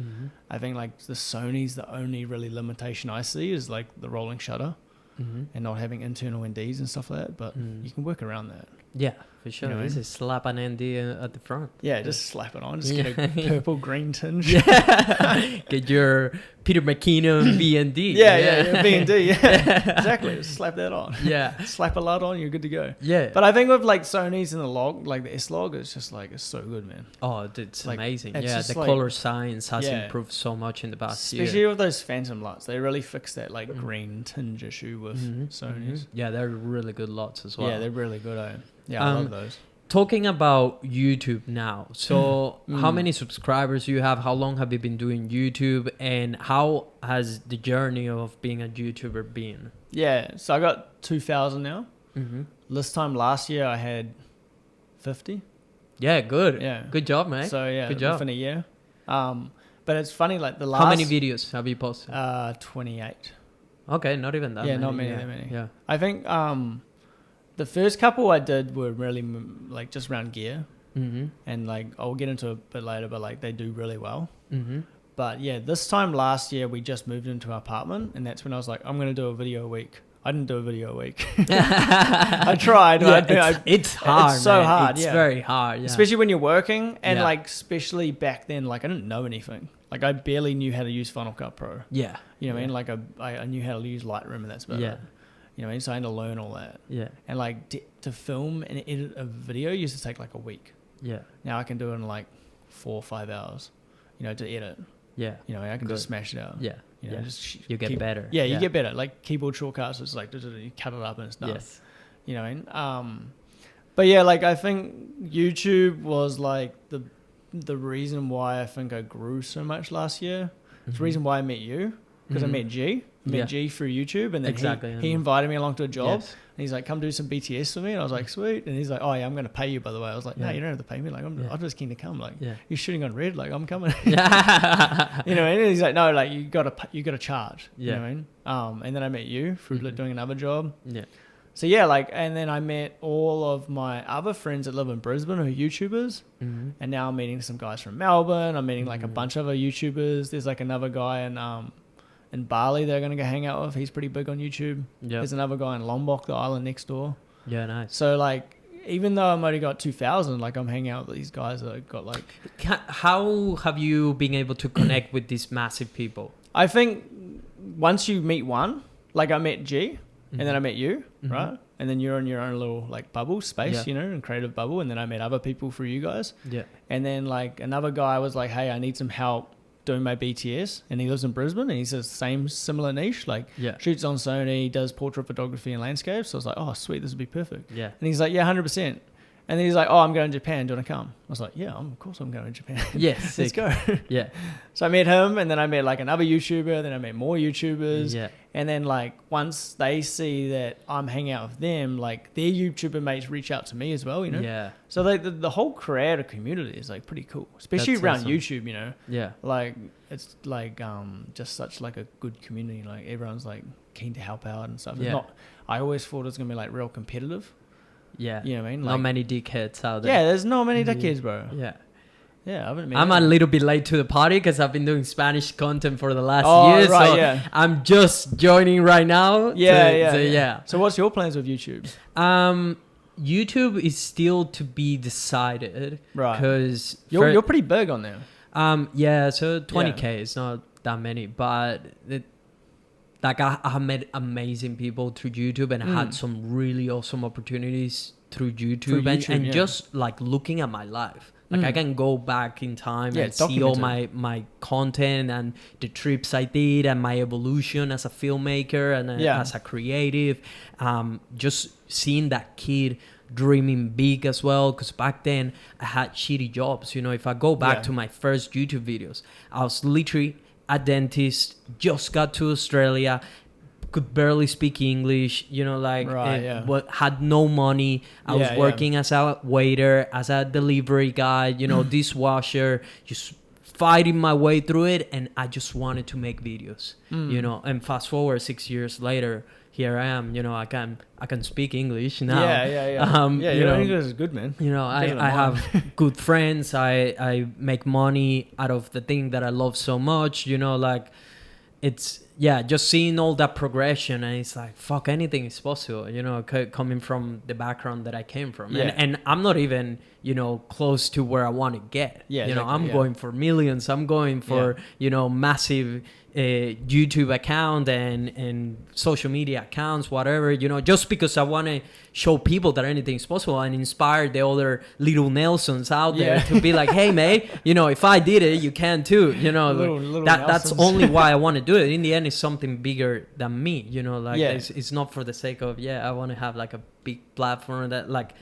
I think like the Sony's the only really limitation I see is like the rolling shutter and not having internal NDs and stuff like that. But you can work around that. Yeah, for sure. You know what I mean? Just slap an ND at the front. Yeah, just slap it on. Just get a purple green tinge. Get your Peter McKinnon VND. Yeah, V&D. Yeah, exactly. Just slap that on. Yeah. Slap a lot on, you're good to go. Yeah. But I think with like Sony's and the log, like the S log, it's just like, it's so good, man. Oh, it's like, amazing. it's Yeah, just the like, color science has yeah. improved so much in the past year. Especially with those phantom lights. They really fixed that like green tinge issue with Sony's. Yeah, they're really good lots as well. Yeah, they're really good. Yeah, I love those. Talking about YouTube now, so how many subscribers you have? How long have you been doing YouTube, and how has the journey of being a YouTuber been? Yeah, so I got 2,000 now. This time last year I had 50. Yeah, good. Yeah, good job, mate. So yeah, good job. within a year. But it's funny, like the last. How many videos have you posted? 28. Okay, not even that. Yeah, many. not many. Yeah. That many. Yeah. I think the first couple I did were really like just around gear, and like I'll get into it a bit later, but like they do really well. But yeah, this time last year we just moved into our apartment, and that's when I was like, I'm gonna do a video a week. I didn't do a video a week. I tried. Yeah, it's hard. It's so man. hard. It's yeah. very hard. Yeah. Especially when you're working, and Yeah. like especially back then, like I didn't know anything. Like I barely knew how to use Final Cut Pro. Yeah. You know what I mean? Like I knew how to use Lightroom, and that's about Yeah. it. You know what I mean? So I had to learn all that. Yeah. And like to film and edit a video used to take like a week. Yeah. Now I can do it in like 4 or 5 hours, you know, to edit. Yeah. You know, I can just smash it out. Yeah. You know, yeah. just You get better. Yeah, you get better. Like keyboard shortcuts, it's like you cut it up and it's done. Yes. You know what I mean? But yeah, like I think YouTube was like the reason why I think I grew so much last year. It's the reason why I met you, because I met G. I met G through YouTube, and then he invited me along to a job. Yes. And he's like, come do some BTS for me. And I was like, sweet. And he's like, oh yeah, I'm going to pay you, by the way. I was like, no, you don't have to pay me. Like, I'm just keen to come. Like, you're shooting on red. Like, I'm coming. Yeah. You know, and he's like, no, like you got to charge. Yeah. You know what I mean? And then I met you through doing another job. Yeah. So yeah, like, and then I met all of my other friends that live in Brisbane who are YouTubers. And now I'm meeting some guys from Melbourne. I'm meeting like a bunch of other YouTubers. There's like another guy in Bali they're going to go hang out with. He's pretty big on YouTube. Yep. There's another guy in Lombok, the island next door. Yeah, nice. So like, even though I've only got 2,000, like I'm hanging out with these guys that have got like... How have you been able to connect with these massive people? I think once you meet one, like I met G, and then I met you, right? And then you're in your own little like bubble space, you know, and creative bubble. And then I met other people through you guys. Yeah. And then like another guy was like, hey, I need some help doing my BTS, and he lives in Brisbane, and he's the same similar niche, like shoots on Sony, does portrait photography and landscapes. So I was like, oh sweet, this would be perfect. Yeah. And he's like, yeah, 100%. And then he's like, oh, I'm going to Japan. Do you want to come? I was like, yeah, of course I'm going to Japan. Yes. Let's go. Yeah. So I met him, and then I met like another YouTuber, then I met more YouTubers. Yeah. And then like once they see that I'm hanging out with them, like their YouTuber mates reach out to me as well, you know? Yeah. So like the whole creator community is like pretty cool, especially around YouTube, you know? Yeah. Like it's like just such like a good community. Like everyone's like keen to help out and stuff. It's not, I always thought it was going to be like real competitive. Yeah. You know what I mean? Like, not many dickheads out there. Yeah, there's not many dickheads, bro. Yeah. Yeah, I haven't met I'm a little bit late to the party because I've been doing Spanish content for the last year. Right, so yeah. I'm just joining right now. Yeah. So what's your plans with YouTube? YouTube is still to be decided. Right. Because you're pretty big on there. Yeah, so 20K is not that many, but like I met amazing people through YouTube, and I had some really awesome opportunities through YouTube, and just like looking at my life. Like I can go back in time and see all my content and the trips I did and my evolution as a filmmaker and as a creative. Just seeing that kid dreaming big as well, because back then I had shitty jobs. You know, if I go back to my first YouTube videos, I was literally a dentist, just got to Australia, could barely speak English, you know, like had no money. I was working as a waiter, as a delivery guy, you know, dishwasher, just fighting my way through it. And I just wanted to make videos, you know, and fast forward 6 years later, here I am, you know, I can speak English now. Your English is good, man. You know, I have good friends. I make money out of the thing that I love so much, you know, like it's, just seeing all that progression, and it's like, fuck, anything is possible, you know, coming from the background that I came from. And I'm not even, you know, close to where I want to get. You know, I'm going for millions. I'm going for, you know, massive YouTube account and social media accounts, whatever, you know, just because I want to show people that anything is possible and inspire the other little Nelsons out there to be like, hey, mate, you know, if I did it, you can too, you know. Little that's only why I want to do it. In the end, it's something bigger than me, you know, like it's not for the sake of, I want to have like a big platform that, like,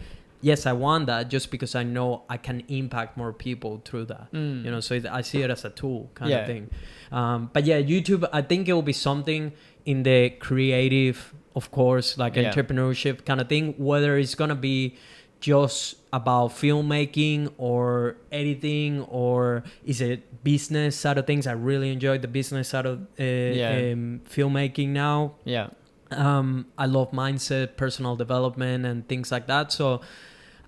yes, I want that just because I know I can impact more people through that, you know, so I see it as a tool kind of thing. But YouTube, I think it will be something in the creative, of course, like entrepreneurship kind of thing, whether it's going to be just about filmmaking or editing, or is it business side of things. I really enjoy the business side of filmmaking now. I love mindset, personal development, and things like that. So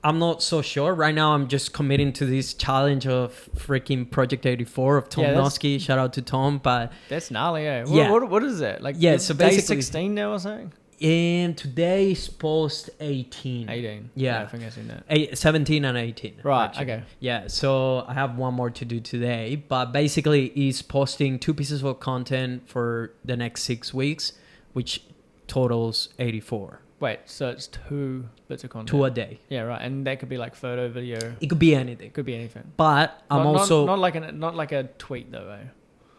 I'm not so sure. Right now, I'm just committing to this challenge of freaking Project 84 of Tom Nosky. Shout out to Tom. But that's gnarly, eh? What is that? Like, so day basically 16 now or something? And today is post 18. 18. Yeah. I think I've seen that. 17 and 18. Right, actually. okay. Yeah, so I have one more to do today. But basically, he's posting 2 pieces of content for the next 6 weeks, which totals 84. Wait, so it's 2 bits of content? 2 a day. Yeah, right. And that could be like photo, video. It could be anything. Could be anything. But I'm also not like a tweet though, eh?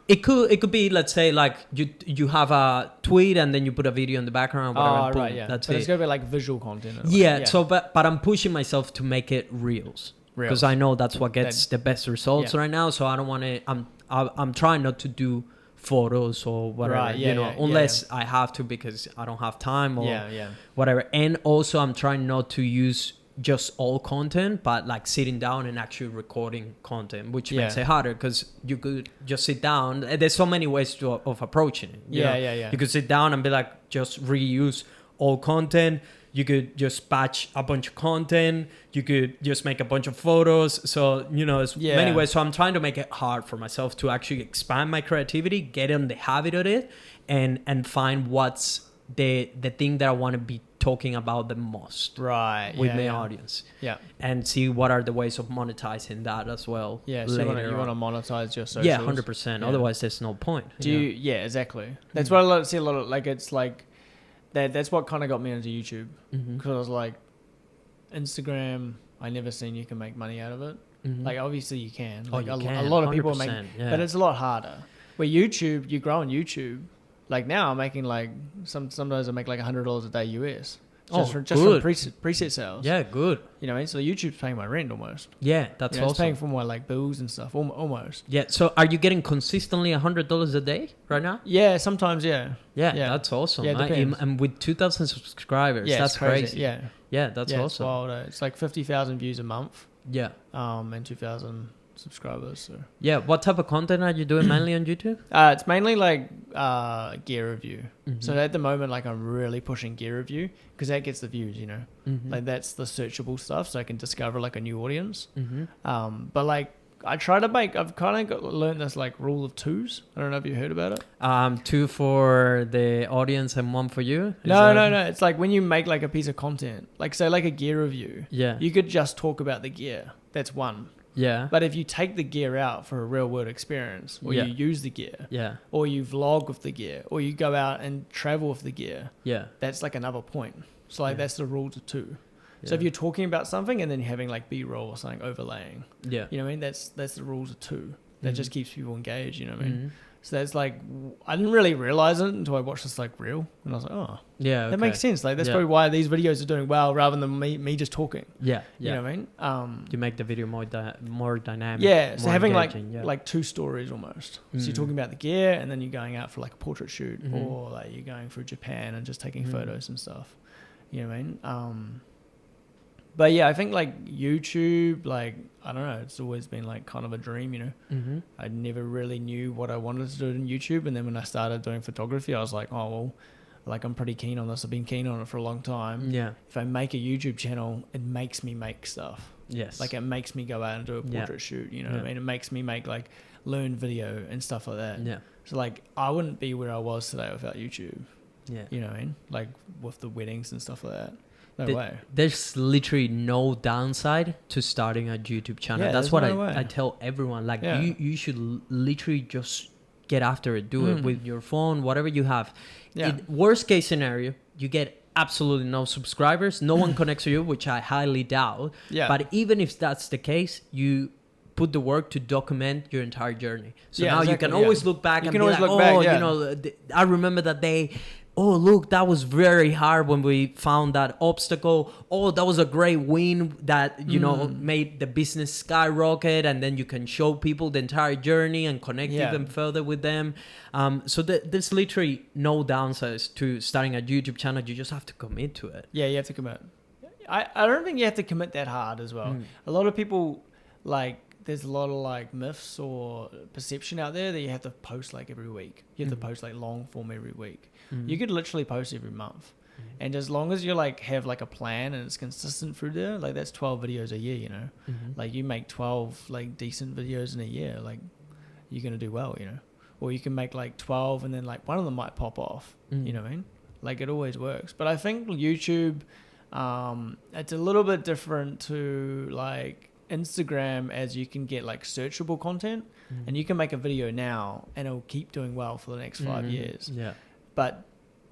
It could be, let's say, like you have a tweet and then you put a video in the background, whatever. Boom, right, yeah. That's but it. It's gonna be like visual content. Yeah. So, but I'm pushing myself to make it reels because I know that's what gets the best results right now. So I don't want to. I'm trying not to do photos or whatever, you know, unless I have to because I don't have time or whatever. And also, I'm trying not to use just all content, but like sitting down and actually recording content, which makes it harder because you could just sit down. There's so many ways of approaching it. You know? You could sit down and be like, just reuse all content. You could just batch a bunch of content. You could just make a bunch of photos. So, you know, there's many ways. So I'm trying to make it hard for myself to actually expand my creativity, get in the habit of it, and find what's the thing that I want to be talking about the most with my audience, and see what are the ways of monetizing that as well. So you want to monetize your socials. 100%. Otherwise there's no point. Exactly. That's what I see a lot of, like, it's like that's what kind of got me into YouTube, because I was like, Instagram, I never seen you can make money out of it. Like, obviously you can, like, a lot of people make, but it's a lot harder. Where YouTube, you grow on YouTube. Like, now I'm making like sometimes I make like $100 a day US. Just from preset sales. Yeah, good. You know what I mean? So YouTube's paying my rent almost. Yeah, that's awesome. It's paying for my like bills and stuff almost. Yeah. So are you getting consistently $100 a day right now? Yeah, sometimes. Yeah, that's awesome. Yeah, and with 2,000 subscribers, that's crazy. Yeah, that's awesome. It's wild. It's like 50,000 views a month. Yeah. And 2,000 subscribers. So. Yeah, what type of content are you doing mainly on YouTube? It's mainly like gear review. So at the moment, like, I'm really pushing gear review because that gets the views, you know. Like, that's the searchable stuff, so I can discover like a new audience. But like, I try to make, I've kind of learned this like rule of 2s. I don't know if you heard about it. 2 for the audience and 1 for you? No. It's like when you make like a piece of content, like say like a gear review, you could just talk about the gear. That's 1. Yeah. But if you take the gear out for a real world experience, or you use the gear, or you vlog with the gear, or you go out and travel with the gear, that's like another point. So like that's the rules of 2. So if you're talking about something and then you're having like B-roll or something overlaying, you know what I mean? That's the rules of 2. That just keeps people engaged, you know what I mean? So that's like, I didn't really realize it until I watched this like reel, and I was like, oh, Yeah, that makes sense. Like that's probably why these videos are doing well rather than me just talking. Yeah, You know what I mean? You make the video more dynamic. Yeah, so more having engaging, like two stories almost. So you're talking about the gear, and then you're going out for like a portrait shoot, or like you're going through Japan and just taking photos and stuff. You know what I mean? But yeah, I think like YouTube, like, I don't know, it's always been like kind of a dream, you know. I never really knew what I wanted to do in YouTube, and then when I started doing photography, I was like, oh well, like I'm pretty keen on this. I've been keen on it for a long time. Yeah. If I make a YouTube channel, it makes me make stuff. Yes. Like it makes me go out and do a portrait shoot, you know what I mean? It makes me make like learn video and stuff like that. Yeah. So like I wouldn't be where I was today without YouTube. Yeah. You know what I mean? Like with the weddings and stuff like that. No way. There's literally no downside to starting a YouTube channel. Yeah, that's what no way. I tell everyone. Like you should literally just get after it. Do it with your phone, whatever you have. Yeah. Worst case scenario, you get absolutely no subscribers. No one connects to you, which I highly doubt. Yeah. But even if that's the case, you put the work to document your entire journey. So now you can always look back and be like, you know, I remember that day. Oh, look, that was very hard when we found that obstacle. Oh, that was a great win that, you know, made the business skyrocket. And then you can show people the entire journey and connect even further with them. So there's literally no downsides to starting a YouTube channel. You just have to commit to it. Yeah, you have to commit. I don't think you have to commit that hard as well. A lot of people, like, there's a lot of like myths or perception out there that you have to post like every week. You have to post like long form every week. You could literally post every month. And as long as you like have like a plan and it's consistent through there, like that's 12 videos a year, you know. Like you make 12 like decent videos in a year, like you're going to do well, you know. Or you can make like 12 and then like one of them might pop off, you know what I mean? Like it always works. But I think YouTube, it's a little bit different to like Instagram, as you can get like searchable content and you can make a video now and it'll keep doing well for the next 5 years. Yeah. But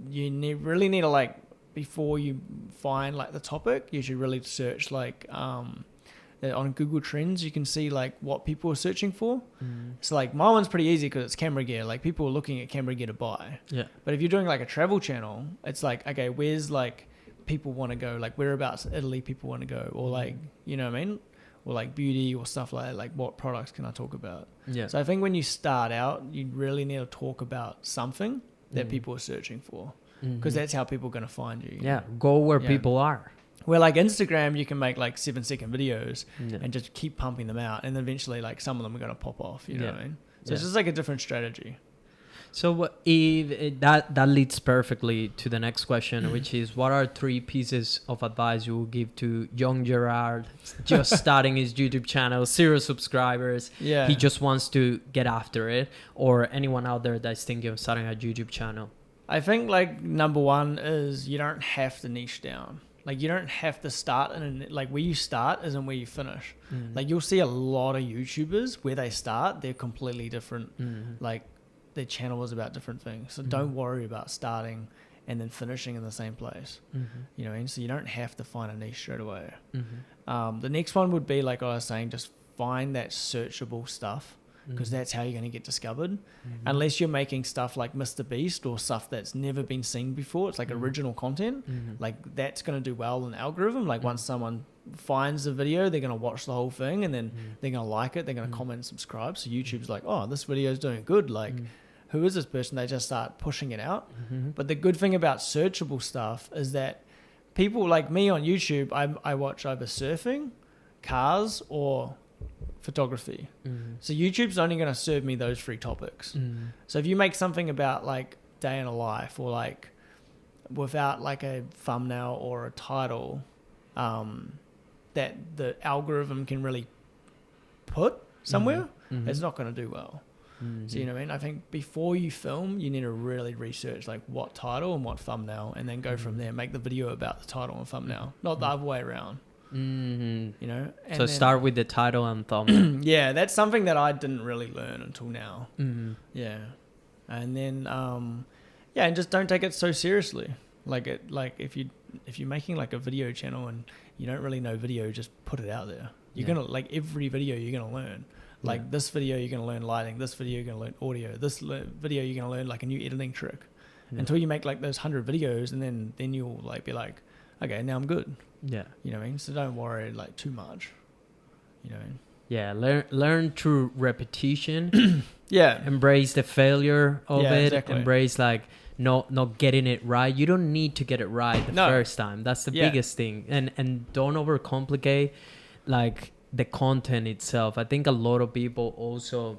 you really need to like, before you find like the topic, you should really search like on Google Trends. You can see like what people are searching for. So like my one's pretty easy because it's camera gear. Like people are looking at camera gear to buy. Yeah. But if you're doing like a travel channel, it's like, okay, where's like people want to go? Like whereabouts Italy people want to go? Or like, you know what I mean? Or like beauty or stuff like that, like what products can I talk about? Yeah. So I think when you start out, you really need to talk about something that people are searching for, because that's how people are going to find you. Yeah, go where people are. Where like Instagram, you can make like 7-second videos and just keep pumping them out, and eventually like some of them are going to pop off. You know what I mean? So it's just like a different strategy. So if that leads perfectly to the next question, which is, what are 3 pieces of advice you will give to young Gerard, just starting his YouTube channel, 0 subscribers? Yeah. He just wants to get after it, or anyone out there that's thinking of starting a YouTube channel? I think like number 1 is you don't have to niche down. Like you don't have to start like where you start isn't where you finish. Like you'll see a lot of YouTubers where they start, they're completely different. Like their channel is about different things. So don't worry about starting and then finishing in the same place. You know what I mean? So you don't have to find a niche straight away. The next one would be, like I was saying, just find that searchable stuff, because that's how you're going to get discovered. Unless you're making stuff like Mr. Beast or stuff that's never been seen before. It's like original content. Like that's going to do well in the algorithm. Like once someone finds the video, they're going to watch the whole thing and then they're going to like it. They're going to comment and subscribe. So YouTube's like, oh, this video is doing good. Like, who is this person? They just start pushing it out. But the good thing about searchable stuff is that people like me on YouTube, I watch either surfing, cars, or photography. So YouTube's only going to serve me those 3 topics. So if you make something about like day in a life, or like without like a thumbnail or a title that the algorithm can really put somewhere, it's not going to do well. So, you know what I mean? I think before you film, you need to really research like what title and what thumbnail, and then go from there. Make the video about the title and thumbnail, not the other way around. You know? And so start with the title and thumbnail. Yeah, that's something that I didn't really learn until now. Yeah. And then, and just don't take it so seriously. Like if you're making like a video channel and you don't really know video, just put it out there. You're gonna, like every video you're gonna learn. Like this video, you're going to learn lighting. This video, you're going to learn audio. This video, you're going to learn like a new editing trick. Until you make like those 100 videos, and then you'll like be like, okay, now I'm good. Yeah. You know what I mean? So don't worry like too much. You know what I mean? Yeah, learn through repetition. Yeah. Embrace the failure of it. Exactly. Embrace like not getting it right. You don't need to get it right the first time. That's the biggest thing. And don't overcomplicate like the content itself. I think a lot of people also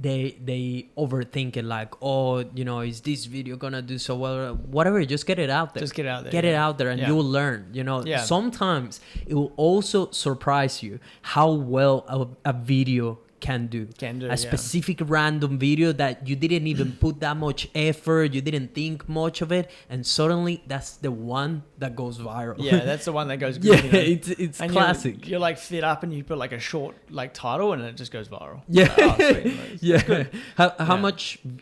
they overthink it, like, oh, you know, is this video gonna do so well? Whatever, just get it out there. Just get it out there. Get it out there, and you'll learn. You know, sometimes it will also surprise you how well a video can do a specific random video that you didn't even put that much effort, you didn't think much of it, and suddenly that's the one that goes viral. Yeah, that's the one that goes good. Yeah, it's and classic. You're like fed up and you put like a short like title and it just goes viral. Yeah. Like, oh, sweet. Yeah.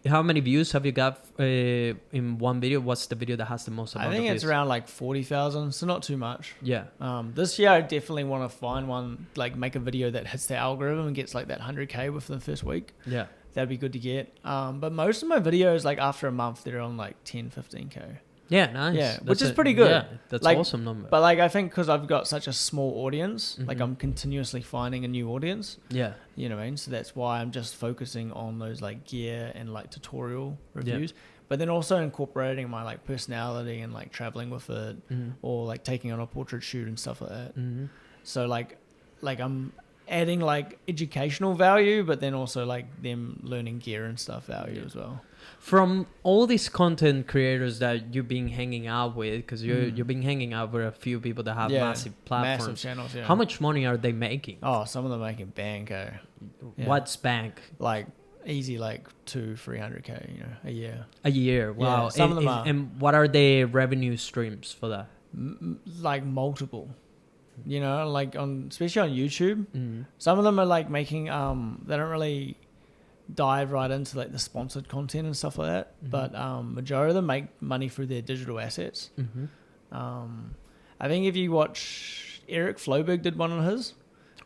How many views have you got in one video? What's the video that has the most amount of views? I think it's around like 40,000, so not too much. Yeah. This year I definitely want to find one, like make a video that hits the algorithm and gets like that 100K within the first week. Yeah. That'd be good to get. But most of my videos, like after a month, they're on like 10, 15K. Yeah, nice. Yeah, which is pretty good. Yeah, that's like, awesome number. But like I think because I've got such a small audience, like I'm continuously finding a new audience. Yeah. You know what I mean? So that's why I'm just focusing on those like gear and like tutorial reviews. Yeah. But then also incorporating my like personality and like traveling with it or like taking on a portrait shoot and stuff like that. So like I'm adding like educational value, but then also like them learning gear and stuff value as well. From all these content creators that you've been hanging out with, because you've been hanging out with a few people that have massive platforms, massive channels. Yeah. How much money are they making? Oh, some of them making bank. Yeah. What's bank? Like easy, like 200-300K, you know, a year. A year, wow. Yeah, some of them are. And what are the revenue streams for that? Like multiple. You know, like especially on YouTube, some of them are like making they don't really dive right into like the sponsored content and stuff like that, but majority of them make money through their digital assets. I think if you watch Eric Floberg did one on his.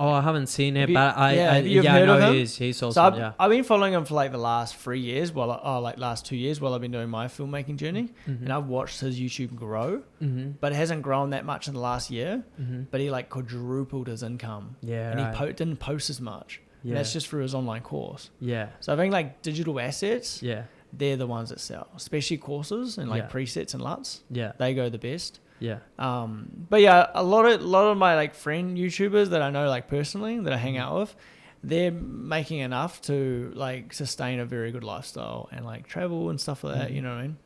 Oh, I haven't seen it, but I know he's also. So I've been following him for like the last 3 years, last 2 years while I've been doing my filmmaking journey, and I've watched his YouTube grow, but it hasn't grown that much in the last year. But he like quadrupled his income, and he didn't post as much. Yeah. And that's just through his online course. Yeah. So I think like digital assets, they're the ones that sell, especially courses and like presets and LUTs. Yeah, they go the best. Yeah. But yeah, a lot of my like friend YouTubers that I know like personally that I hang out with, they're making enough to like sustain a very good lifestyle and like travel and stuff like that. You know what I mean?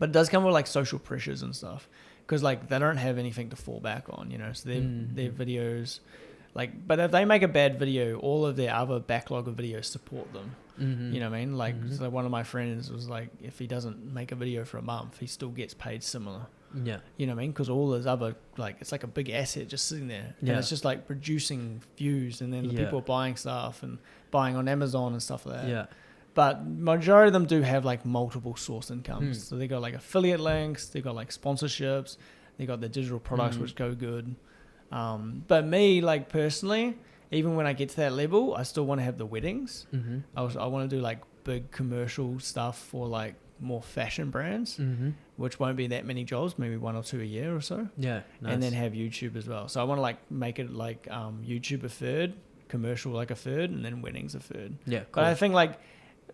But it does come with like social pressures and stuff because like they don't have anything to fall back on. You know, so their videos. Like, but if they make a bad video, all of their other backlog of videos support them. You know what I mean? Like, so one of my friends was like, if he doesn't make a video for a month, he still gets paid similar. Yeah. You know what I mean? Because all his other, like, it's like a big asset just sitting there. Yeah. And it's just like producing views and then the people are buying stuff and buying on Amazon and stuff like that. Yeah. But majority of them do have like multiple source incomes. So they got like affiliate links, they got like sponsorships, they got the digital products which go good. But me, like personally, even when I get to that level, I still want to have the weddings. I want to do like big commercial stuff for like more fashion brands, which won't be that many jobs, maybe 1 or 2 a year or so. Yeah, nice. And then have YouTube as well. So I want to like make it like YouTube a third, commercial like a third, and then weddings a third. Yeah, cool. But I think like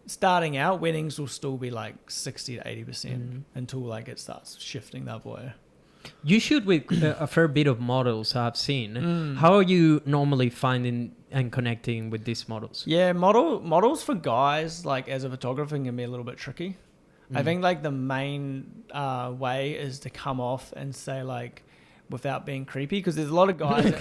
starting out, weddings will still be like 60 to 80% until like it starts shifting that way. You shoot with a fair bit of models I've seen. How are you normally finding and connecting with these models? Yeah, models for guys, like as a photographer, can be a little bit tricky. I think like the main way is to come off and say like, without being creepy, because there's a lot of guys.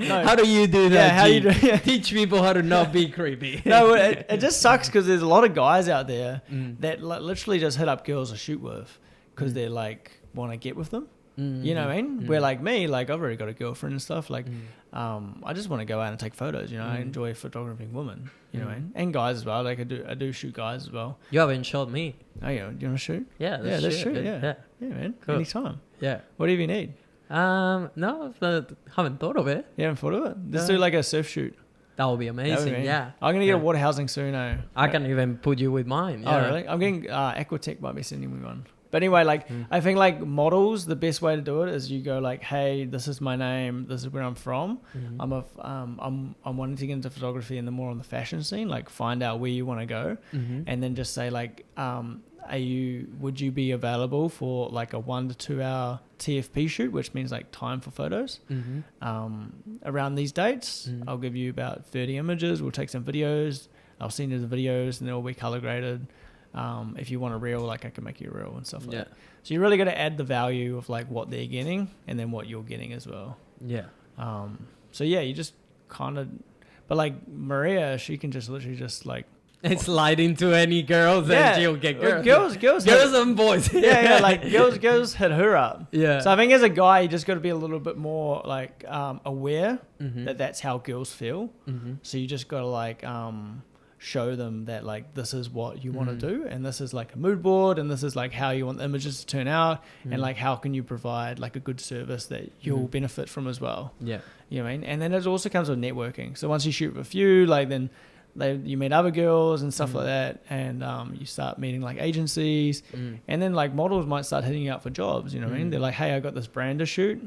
How do you do that? Yeah, how do you teach people how to not be creepy? No, it just sucks because there's a lot of guys out there that literally just hit up girls to shoot with because they're like want to get with them. You know what I mean? Where like me, like I've already got a girlfriend and stuff. Like, I just want to go out and take photos. You know, I enjoy photographing women. You know what I mean? And guys as well. Like I do shoot guys as well. You haven't shot me. Oh yeah, do you want to shoot? Yeah, let's shoot. Yeah, man. Cool. Anytime. Yeah. Whatever you need. No, I haven't thought of it. You haven't thought of it? Just do like a surf shoot. That would be amazing. That would be- Yeah. I'm gonna get a water housing soon. I can even put you with mine. Oh Yeah. really? I'm getting Aquatech might be sending me one. But anyway, like I think like models, the best way to do it is you go like, hey, this is my name, this is where I'm from. I'm wanting to get into photography and then more on the fashion scene. Like find out where you want to go, and then just say like, would you be available for like a 1 to 2 hour TFP shoot, which means like time for photos, around these dates. I'll give you about 30 images. We'll take some videos. I'll send you the videos and they'll be color graded. If you want a reel, like I can make you a reel and stuff like that. So you really got to add the value of like what they're getting and then what you're getting as well. Yeah. So yeah, you just kind of, but like Maria, she can just literally just like, slide into any girls and she'll get girls. Girls and boys. Like girls hit her up. Yeah. So I think as a guy, you just got to be a little bit more like aware that that's how girls feel. So you just got to like show them that like this is what you want to do, and this is like a mood board, and this is like how you want the images to turn out, and like how can you provide like a good service that you'll benefit from as well. Yeah. You know what I mean? And then it also comes with networking. So once you shoot with a few, like then you meet other girls and stuff like that, and you start meeting like agencies, and then like models might start hitting you up for jobs. You know what I mean? They're like, hey, I got this brand to shoot.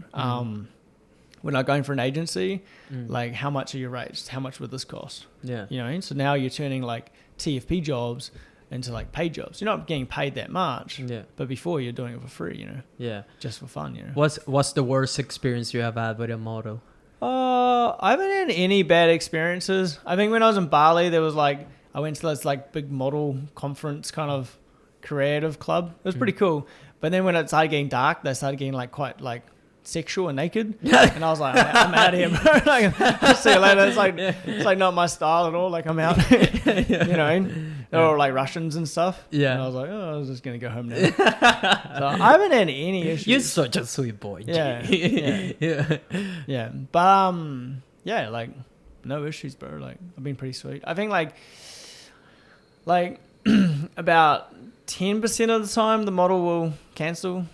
We're not going for an agency. Like, how much are your rates? How much would this cost? Yeah. You know what I mean? So now you're turning like TFP jobs into like paid jobs. You're not getting paid that much. Yeah. But before you're doing it for free, you know? Yeah. Just for fun, you know? What's the worst experience you have had with a model? I haven't had any bad experiences. I think when I was in Bali, there was like, I went to this like big model conference kind of creative club. It was pretty cool. But then when it started getting dark, they started getting like quite like sexual and naked, and I was like, I'm out of here, bro. Like, I'll see you later. It's like not my style at all. Like I'm out. You know, they're all like Russians and stuff. Yeah. And I was like, I was just gonna go home now. So I haven't had any issues. You're such a sweet boy. Yeah. Yeah. But yeah, like no issues, bro. Like I've been pretty sweet. I think like about 10% of the time the model will cancel.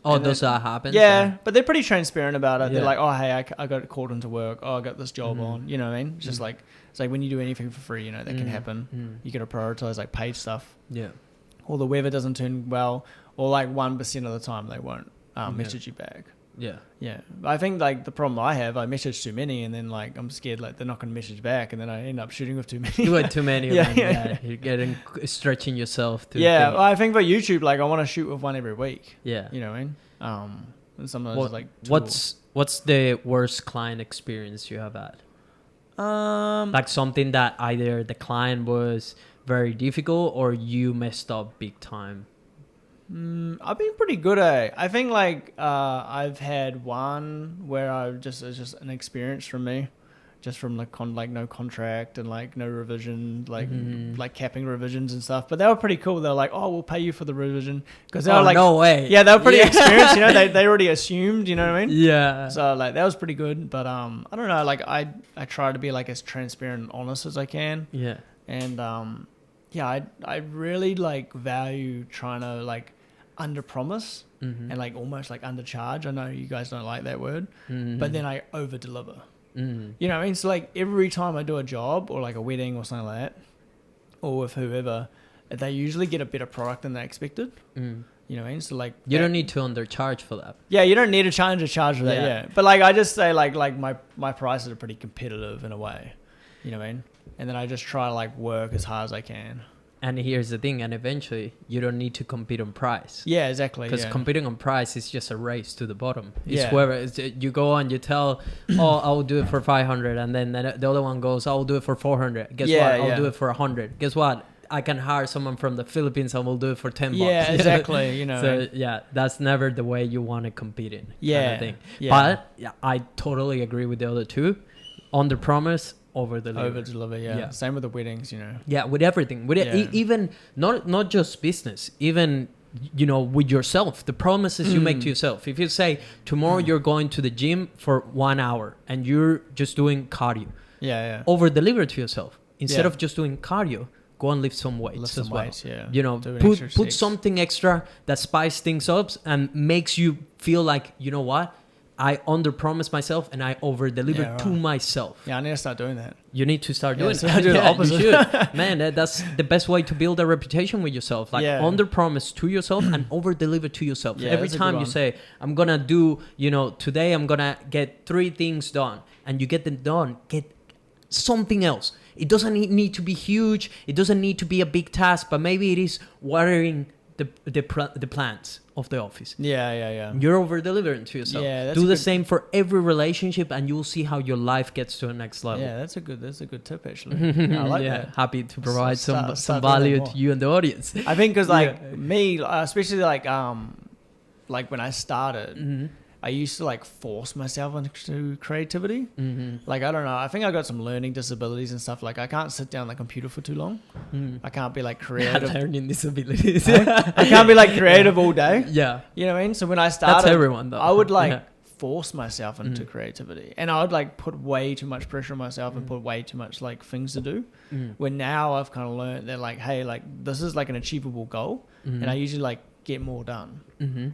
Oh, does that happen? Yeah, but they're pretty transparent about it. Yeah. They're like, oh, hey, I got called into work. Oh, I got this job on. You know what I mean? It's just like, it's like when you do anything for free, you know, that can happen. You got to prioritize like paid stuff. Yeah. Or the weather doesn't turn well, or like 1% of the time they won't message you back. Yeah. Yeah. I think like the problem I have, I message too many and then like I'm scared like they're not going to message back and then I end up shooting with too many. You had too many. Yeah. You're getting stretching yourself to. Yeah. Well, I think for YouTube, like I want to shoot with one every week. Yeah. You know what I mean? And sometimes it's like what's the worst client experience you have had? Like something that either the client was very difficult or you messed up big time. I've been pretty good at it. I think like I've had one where it's just an experience from me, just from like no contract and like no revision, like capping revisions and stuff. But they were pretty cool. They were like, oh, we'll pay you for the revision because they were like, no way. Yeah, they were pretty experienced. You know, they already assumed. You know what I mean? Yeah. So like that was pretty good. But I don't know. Like I try to be like as transparent and honest as I can. Yeah. And I really like value trying to like under promise and like almost like undercharge. I know you guys don't like that word, but then I over deliver. You know what I mean? So like every time I do a job or like a wedding or something like that, or with whoever, they usually get a better product than they expected. You know what I mean? So like you don't need to undercharge for that. Yeah, you don't need to charge for that. Yeah. But like I just say like my prices are pretty competitive in a way. You know what I mean? And then I just try to like work as hard as I can. And here's the thing, and eventually you don't need to compete on price. Yeah, exactly. Because competing on price is just a race to the bottom. It's Yeah. whoever you go on, you tell, oh, I'll do it for 500, and then the other one goes, I'll do it for 400. Guess what? I'll do it for 100. Guess what? I can hire someone from the Philippines and we'll do it for $10. Yeah, exactly. You know. So yeah, that's never the way you want to compete in. Yeah. Kind of thing. Yeah. But yeah, I totally agree with the other two. Under promise, over deliver. Over deliver, yeah. Same with the weddings, you know. Yeah, with everything. With even not just business, even with yourself, the promises you make to yourself. If you say tomorrow you're going to the gym for 1 hour and you're just doing cardio, over deliver to yourself. Instead of just doing cardio, go and lift some weights as well. Put something extra that spices things up and makes you feel like, you know what, I underpromise myself and I overdeliver to myself. Yeah, I need to start doing that. You need to start doing so that. I do the opposite. You should. Man, that's the best way to build a reputation with yourself. Like underpromise to yourself and overdeliver to yourself. Yeah, Every time you say, I'm going to do, today I'm going to get 3 things done, and you get them done, get something else. It doesn't need to be huge. It doesn't need to be a big task, but maybe it is watering the plants of the office. Yeah. You're over delivering to yourself. Yeah, do the same for every relationship, and you'll see how your life gets to the next level. Yeah, that's a good tip actually. I like that. Happy to provide Start some value to you and the audience. I think because me, especially like when I started, I used to like force myself into creativity. Like, I don't know. I think I got some learning disabilities and stuff. Like, I can't sit down on the computer for too long. I can't be like creative. Learning disabilities. I can't be like creative all day. Yeah. You know what I mean? So when I started, that's everyone though. I would like force myself into creativity, and I would like put way too much pressure on myself and put way too much like things to do. When now I've kind of learned that like, hey, like this is like an achievable goal, and I usually like get more done.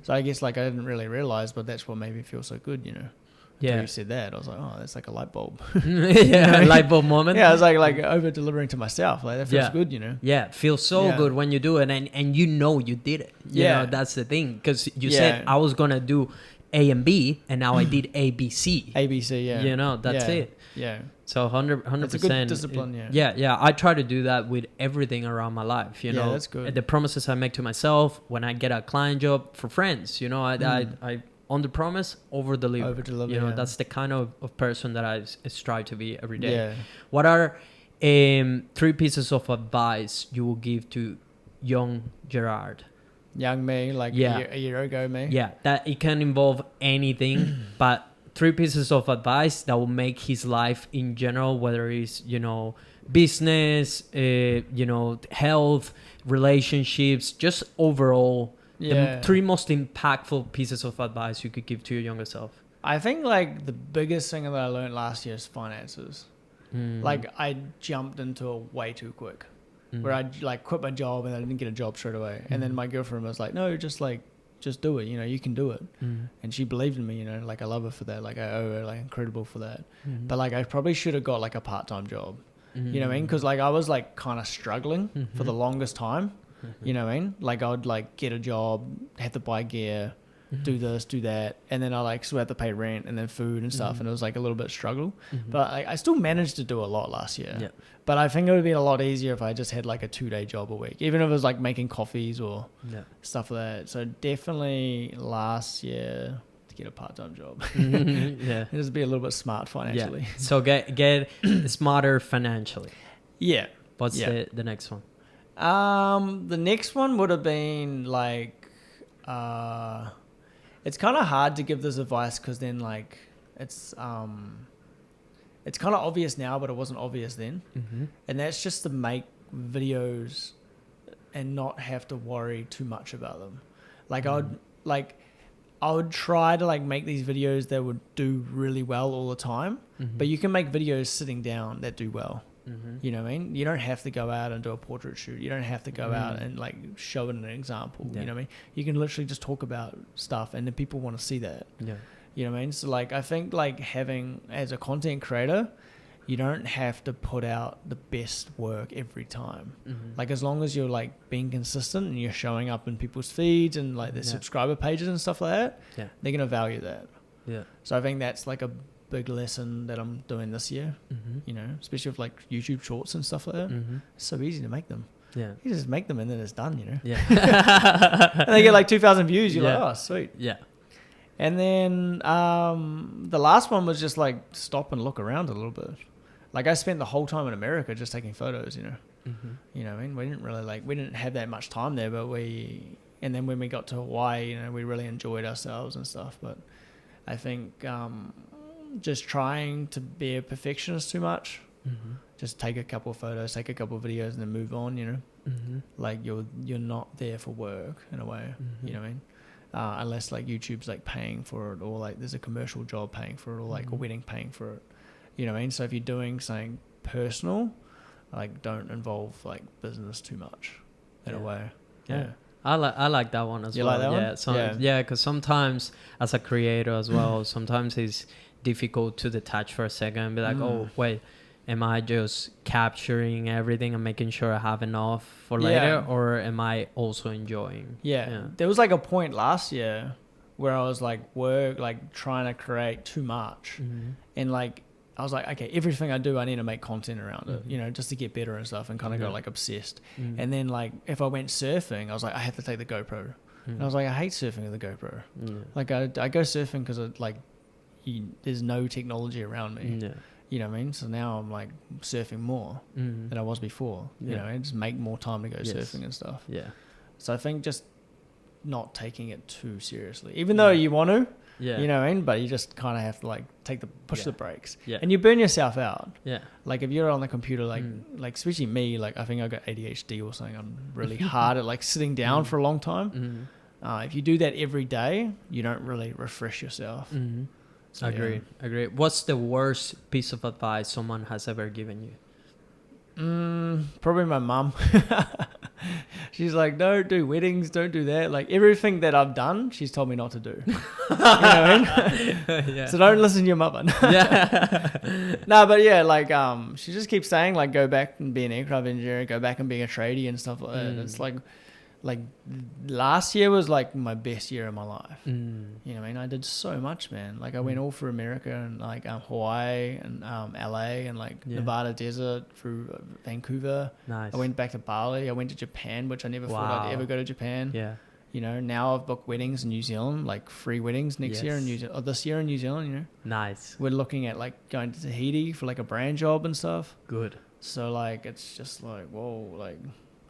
So I guess like I didn't really realize, but that's what made me feel so good, Until you said that, I was like, oh, that's like a light bulb. Light bulb moment. Yeah, I was like over delivering to myself. Like that feels good, Yeah, it feels so good when you do it, and you did it. You know, that's the thing, because you said I was gonna do A and B, and now I did A, B, C. ABC, yeah. That's it. Yeah. So 100%. It's a good discipline, Yeah. I try to do that with everything around my life. You know, that's good. The promises I make to myself when I get a client job for friends. I underpromise, overdeliver. That's the kind of person that I strive to be every day. Yeah. What are 3 pieces of advice you will give to young Gerard? Young me, like a year ago me. Yeah, that it can involve anything, but 3 pieces of advice that will make his life in general, whether it's, business, health, relationships, just overall, the 3 most impactful pieces of advice you could give to your younger self. I think like the biggest thing that I learned last year is finances. Like I jumped into it way too quick. Where I like quit my job and I didn't get a job straight away. And then my girlfriend was like, no, just do it. You can do it. And she believed in me, like I love her for that. Like I owe her like incredible for that. But like I probably should have got like a part-time job. You know what I mean? Because like I was like kind of struggling for the longest time. You know what I mean? Like I would like get a job, have to buy gear, do this, do that, and then I like still have to pay rent and then food and stuff, and it was like a little bit struggle. But I still managed to do a lot last year. But I think it would be a lot easier if I just had like a 2-day job a week, even if it was like making coffees or stuff like that. So definitely last year to get a part-time job. And just be a little bit smart financially. So get smarter financially. Yeah. What's the next one? The next one would have been like, it's kind of hard to give this advice because then like it's kind of obvious now, but it wasn't obvious then. And that's just to make videos and not have to worry too much about them. Like I would try to like make these videos that would do really well all the time, but you can make videos sitting down that do well. You know what I mean? You don't have to go out and do a portrait shoot. You don't have to go out and like show it an example. You know what I mean? You can literally just talk about stuff and then people want to see that. You know what I mean? So like I think like having as a content creator, you don't have to put out the best work every time. Like as long as you're like being consistent and you're showing up in people's feeds and like their subscriber pages and stuff like that, they're gonna value that. So I think that's like a big lesson that I'm doing this year. Especially with like YouTube shorts and stuff like that. It's so easy to make them. You just make them and then it's done. And they get like 2,000 views. You're like, oh sweet. And then the last one was just like stop and look around a little bit. Like I spent the whole time in America just taking photos, You know what I mean? We didn't have that much time there, but and then when we got to Hawaii, we really enjoyed ourselves and stuff. But I think just trying to be a perfectionist too much. Just take a couple of photos, take a couple of videos, and then move on. Like you're not there for work in a way. You know what I mean? Unless like YouTube's like paying for it, or like there's a commercial job paying for it, or like a wedding paying for it. You know what I mean? So if you're doing something personal, like don't involve like business too much in a way. I like that one as You well. like that one? Yeah. So yeah, because sometimes as a creator as well, sometimes it's difficult to detach for a second and be like, oh wait, am I just capturing everything and making sure I have enough for later, or am I also enjoying? Yeah. There was like a point last year where I was like trying to create too much, and like I was like, okay, everything I do, I need to make content around it, you know, just to get better and stuff, and kind of got like obsessed. And then like if I went surfing, I was like, I have to take the GoPro, and I was like, I hate surfing with the GoPro. Like I go surfing because there's no technology around me. You know what I mean? So now I'm like surfing more than I was before. You know, and just make more time to go surfing and stuff. Yeah. So I think just not taking it too seriously, even though you want to. You know what I mean? But you just kind of have to like push the brakes. And you burn yourself out. Like if you're on the computer, like especially me, like I think I got ADHD or something. I'm really hard at like sitting down for a long time. If you do that every day, you don't really refresh yourself. So, Agree. What's the worst piece of advice someone has ever given you? Probably my mum. She's like, don't do weddings, don't do that. Like everything that I've done, she's told me not to do. You know what I mean? So don't listen to your mother. No, but yeah, like she just keeps saying like go back and be an aircraft engineer, go back and being a tradie and stuff like that. And it's like last year was like my best year of my life. You know what I mean? I did so much, man. Like I went all through America and like Hawaii and LA and like Nevada desert through Vancouver. Nice. I went back to Bali. I went to Japan, which I never thought I'd ever go to Japan. You know, now I've booked weddings in New Zealand, like 3 weddings next year in New Zealand, or this year in New Zealand, you know. Nice. We're looking at like going to Tahiti for like a brand job and stuff. Good. So like it's just like, whoa, like,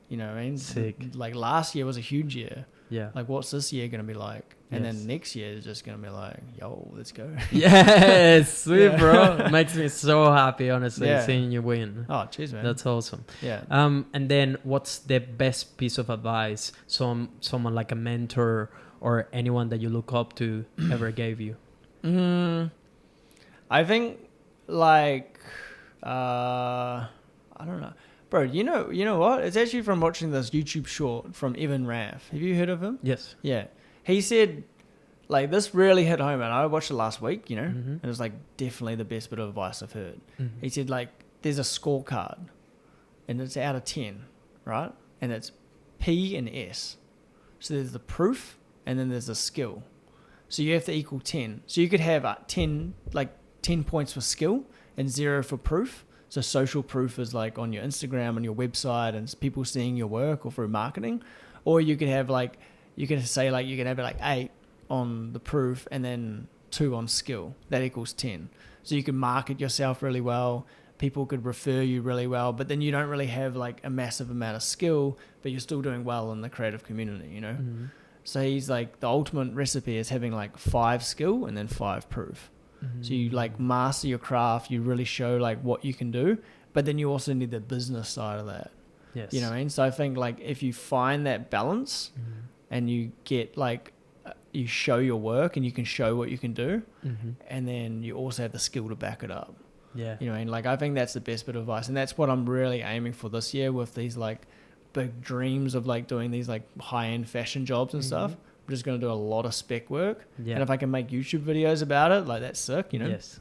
you know what I mean? Sick. Like last year was a huge year. Yeah. Like what's this year going to be like? And then next year is just going to be like, yo, let's go. Yes. Sweet, bro. It makes me so happy, honestly, seeing you win. Oh, cheers, man. That's awesome. Yeah. And then what's the best piece of advice someone like a mentor or anyone that you look up to ever gave you? I think like, I don't know. Bro, you know what? It's actually from watching this YouTube short from Evan Raff. Have you heard of him? Yes. Yeah. He said, like, this really hit home, and I watched it last week, you know, and it was, like, definitely the best bit of advice I've heard. He said, like, there's a scorecard, and it's out of 10, right? And it's P and S. So there's the proof, and then there's the skill. So you have to equal 10. So you could have 10 points for skill and 0 for proof. So social proof is like on your Instagram and your website and people seeing your work or through marketing. Or you could have like, you can have like 8 on the proof and then 2 on skill. That equals 10. So you can market yourself really well. People could refer you really well, but then you don't really have like a massive amount of skill, but you're still doing well in the creative community, you know? So he's like, the ultimate recipe is having like 5 skill and then 5 proof. So you like master your craft, you really show like what you can do, but then you also need the business side of that. Yes. You know what I mean? So I think like if you find that balance and you get like, you show your work and you can show what you can do, and then you also have the skill to back it up. Yeah. You know what I mean? Like I think that's the best bit of advice, and that's what I'm really aiming for this year with these like big dreams of like doing these like high-end fashion jobs and stuff. I'm just going to do a lot of spec work. Yeah. And if I can make YouTube videos about it, like that's sick, you know? Yes.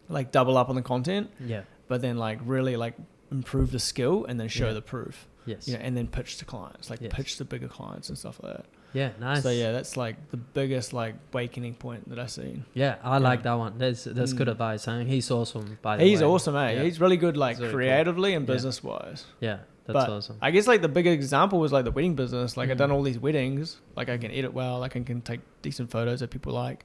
Like double up on the content. Yeah. But then like really like improve the skill and then show the proof. Yes. You know, and then pitch to clients, like pitch to bigger clients and stuff like that. Yeah, nice. So yeah, that's like the biggest like awakening point that I've seen. Yeah, I like that one. That's good advice. I mean, he's awesome, by the way. He's awesome, eh? Yeah. He's really good like creatively and business-wise. Yeah. That's awesome. I guess like the bigger example was like the wedding business. Like I've done all these weddings. Like I can edit well. Like I can take decent photos that people like.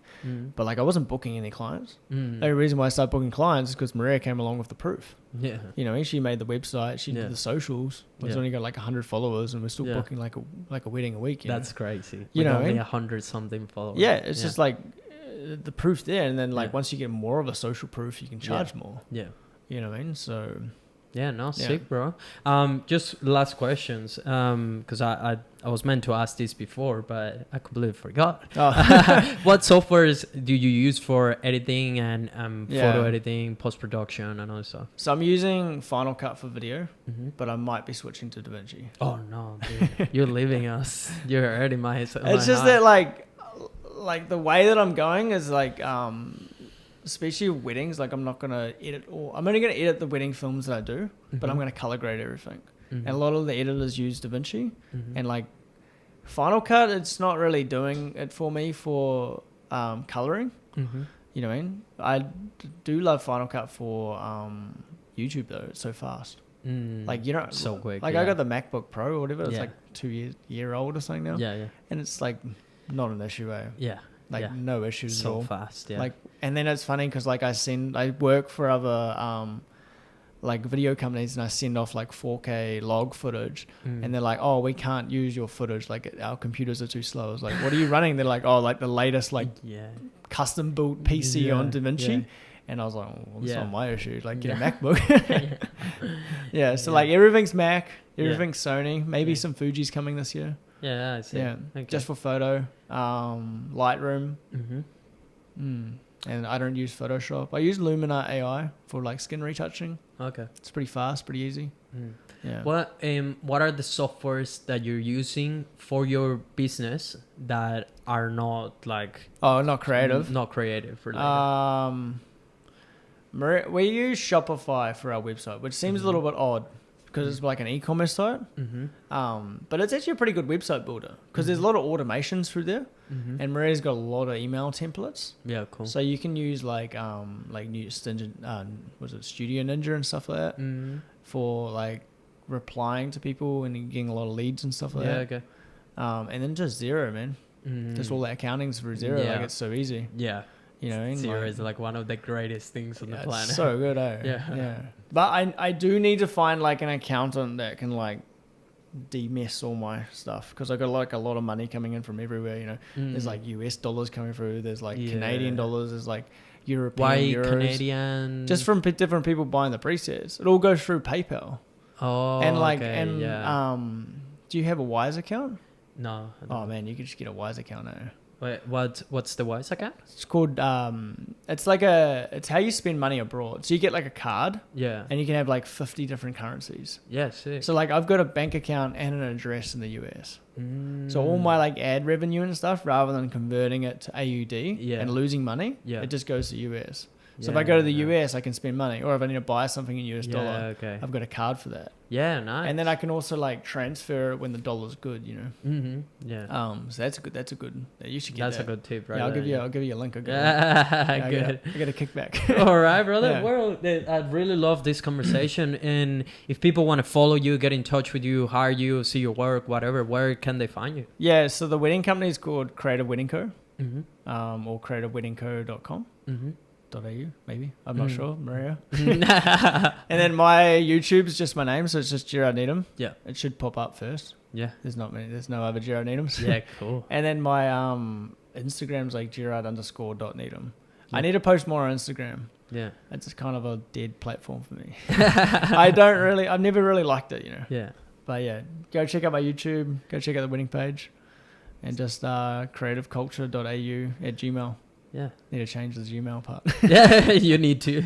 But like I wasn't booking any clients. The only reason why I started booking clients is because Maria came along with the proof. Yeah. You know, she made the website. She did the socials. It's only got like 100 followers, and we're still booking like a wedding a week. That's crazy. You know, only 100 something followers. Yeah, it's just like the proof's there, and then like once you get more of a social proof, you can charge more. Yeah. You know what I mean? So. Yeah, no, Yeah. sick, bro. Just last questions, because I was meant to ask this before, but I completely forgot. Oh. What softwares do you use for editing and photo Yeah. editing, post production, and all that stuff? So I'm using Final Cut for video, Mm-hmm. but I might be switching to DaVinci. Oh no, dude. You're leaving us. You're hurting my. It's just that like the way that I'm going is like especially weddings, like I'm not gonna edit I'm only gonna edit the wedding films that I do, but I'm gonna color grade everything. Mm-hmm. And a lot of the editors use DaVinci, Mm-hmm. and like Final Cut, it's not really doing it for me for coloring. Mm-hmm. You know what I mean? I do love Final Cut for YouTube though. It's so fast. Like, you know, so quick. like yeah. I got the MacBook Pro or whatever. It's Yeah. like 2 year old or something now. Yeah. And it's like not an issue, eh? Yeah. Like yeah. no issues at So all. fast. Yeah. Like, and then it's funny because like I work for other like video companies, and I send off like 4K log footage, and they're like, oh, we can't use your footage, like our computers are too slow. I was like, what are you running? They're like, oh, like the latest like yeah. custom built PC Yeah, on DaVinci. yeah. And I was like, well, it's Yeah. not my issue. Like, get a Yeah. MacBook. Yeah. So Yeah. like everything's Mac, Yeah. everything's Sony. Maybe Yeah. some Fuji's coming this year. Yeah. I see. Yeah. Okay. Just for photo. Lightroom. Mm-hmm. And I don't use Photoshop. I use Lumina AI for like skin retouching. Okay. It's pretty fast, pretty easy. Mm. Yeah. What are the softwares that you're using for your business that are not like Oh, not creative. not creative related? We use Shopify for our website, which seems a little bit odd because it's like an e-commerce site. But it's actually a pretty good website builder because there's a lot of automations through there, and Maria's got a lot of email templates. Yeah, cool. So you can use like new was it Studio Ninja and stuff like that for like replying to people and getting a lot of leads and stuff like Yeah, that. okay. And then just Zero, man. Just all that accounting's through Zero. Yeah. Like it's so easy. Yeah. You know, what I mean? Zero Like, is like one of the greatest things on the yeah, planet. it's so good, eh? Yeah. But I do need to find like an accountant that can like demess all my stuff because I got like a lot of money coming in from everywhere. You know, there's like US dollars coming through. There's like Canadian dollars. There's like European Why euros. Canadian? Just from different people buying the presets. It all goes through PayPal. Oh, And like okay, yeah. do you have a Wise account? No. Oh man, you could just get a Wise account now. Wait, what's the Wise account? It's called it's how you spend money abroad. So you get like a card Yeah. and you can have like 50 different currencies. Yeah, sick. So like I've got a bank account and an address in the US. So all my like ad revenue and stuff, rather than converting it to AUD Yeah. and losing money, Yeah. it just goes to US. So if Yeah, I go to the yeah. US, I can spend money. Or if I need to buy something in US dollar, Yeah, okay. I've got a card for that. Yeah, nice. And then I can also like transfer it when the dollar's good, you know. Yeah. So that's a good. You should get That's that. a good tip, right? Yeah, I'll there, give you a link. Yeah, good. I get a kickback. All right, brother. Yeah. Well, I really love this conversation. And if people want to follow you, get in touch with you, hire you, see your work, whatever, where can they find you? Yeah, so the wedding company is called Creative Wedding Co. Mm-hmm. Or creativeweddingco.com. Mm-hmm. .au maybe, I'm not sure, Maria. yeah. And then my YouTube's just my name, so it's just Gerard Needham. It should pop up first. Yeah. There's no other Gerard Needhams. Yeah, cool. And then my Instagram's like Gerard_.Needham. I need to post more on Instagram. Yeah. It's just kind of a dead platform for me. I've never really liked it, you know. Yeah. But yeah, go check out my YouTube, go check out the wedding page, and just creativeculture.au@gmail. Yeah. Need to change the Gmail part. Yeah, you need to.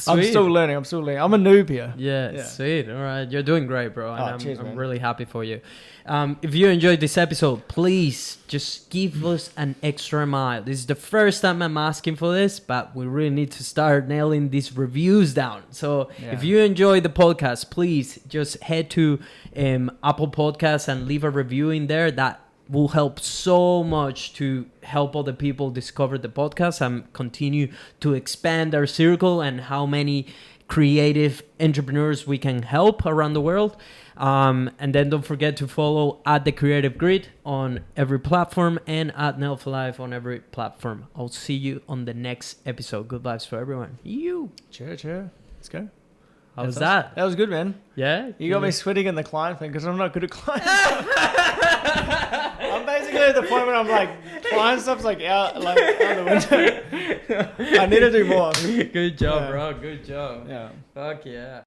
I'm still learning. I'm a noob here. Yeah, sweet. All right. You're doing great, bro. And Cheers, I'm man. really happy for you. If you enjoyed this episode, please just give us an extra mile. This is the first time I'm asking for this, but we really need to start nailing these reviews down. So if you enjoy the podcast, please just head to Apple Podcasts and leave a review in there. That will help so much to help other people discover the podcast and continue to expand our circle and how many creative entrepreneurs we can help around the world. And then don't forget to follow at The Creative Grid on every platform and at Nelf Live on every platform. I'll see you on the next episode. Good vibes for everyone. Cheer. Let's go. How was that? That was good, man. Yeah? You got me sweating in the client thing because I'm not good at client stuff. I'm basically at the point where I'm like, client stuff's like out the window. I need to do more. Good job, bro. Good job. Yeah. Fuck yeah.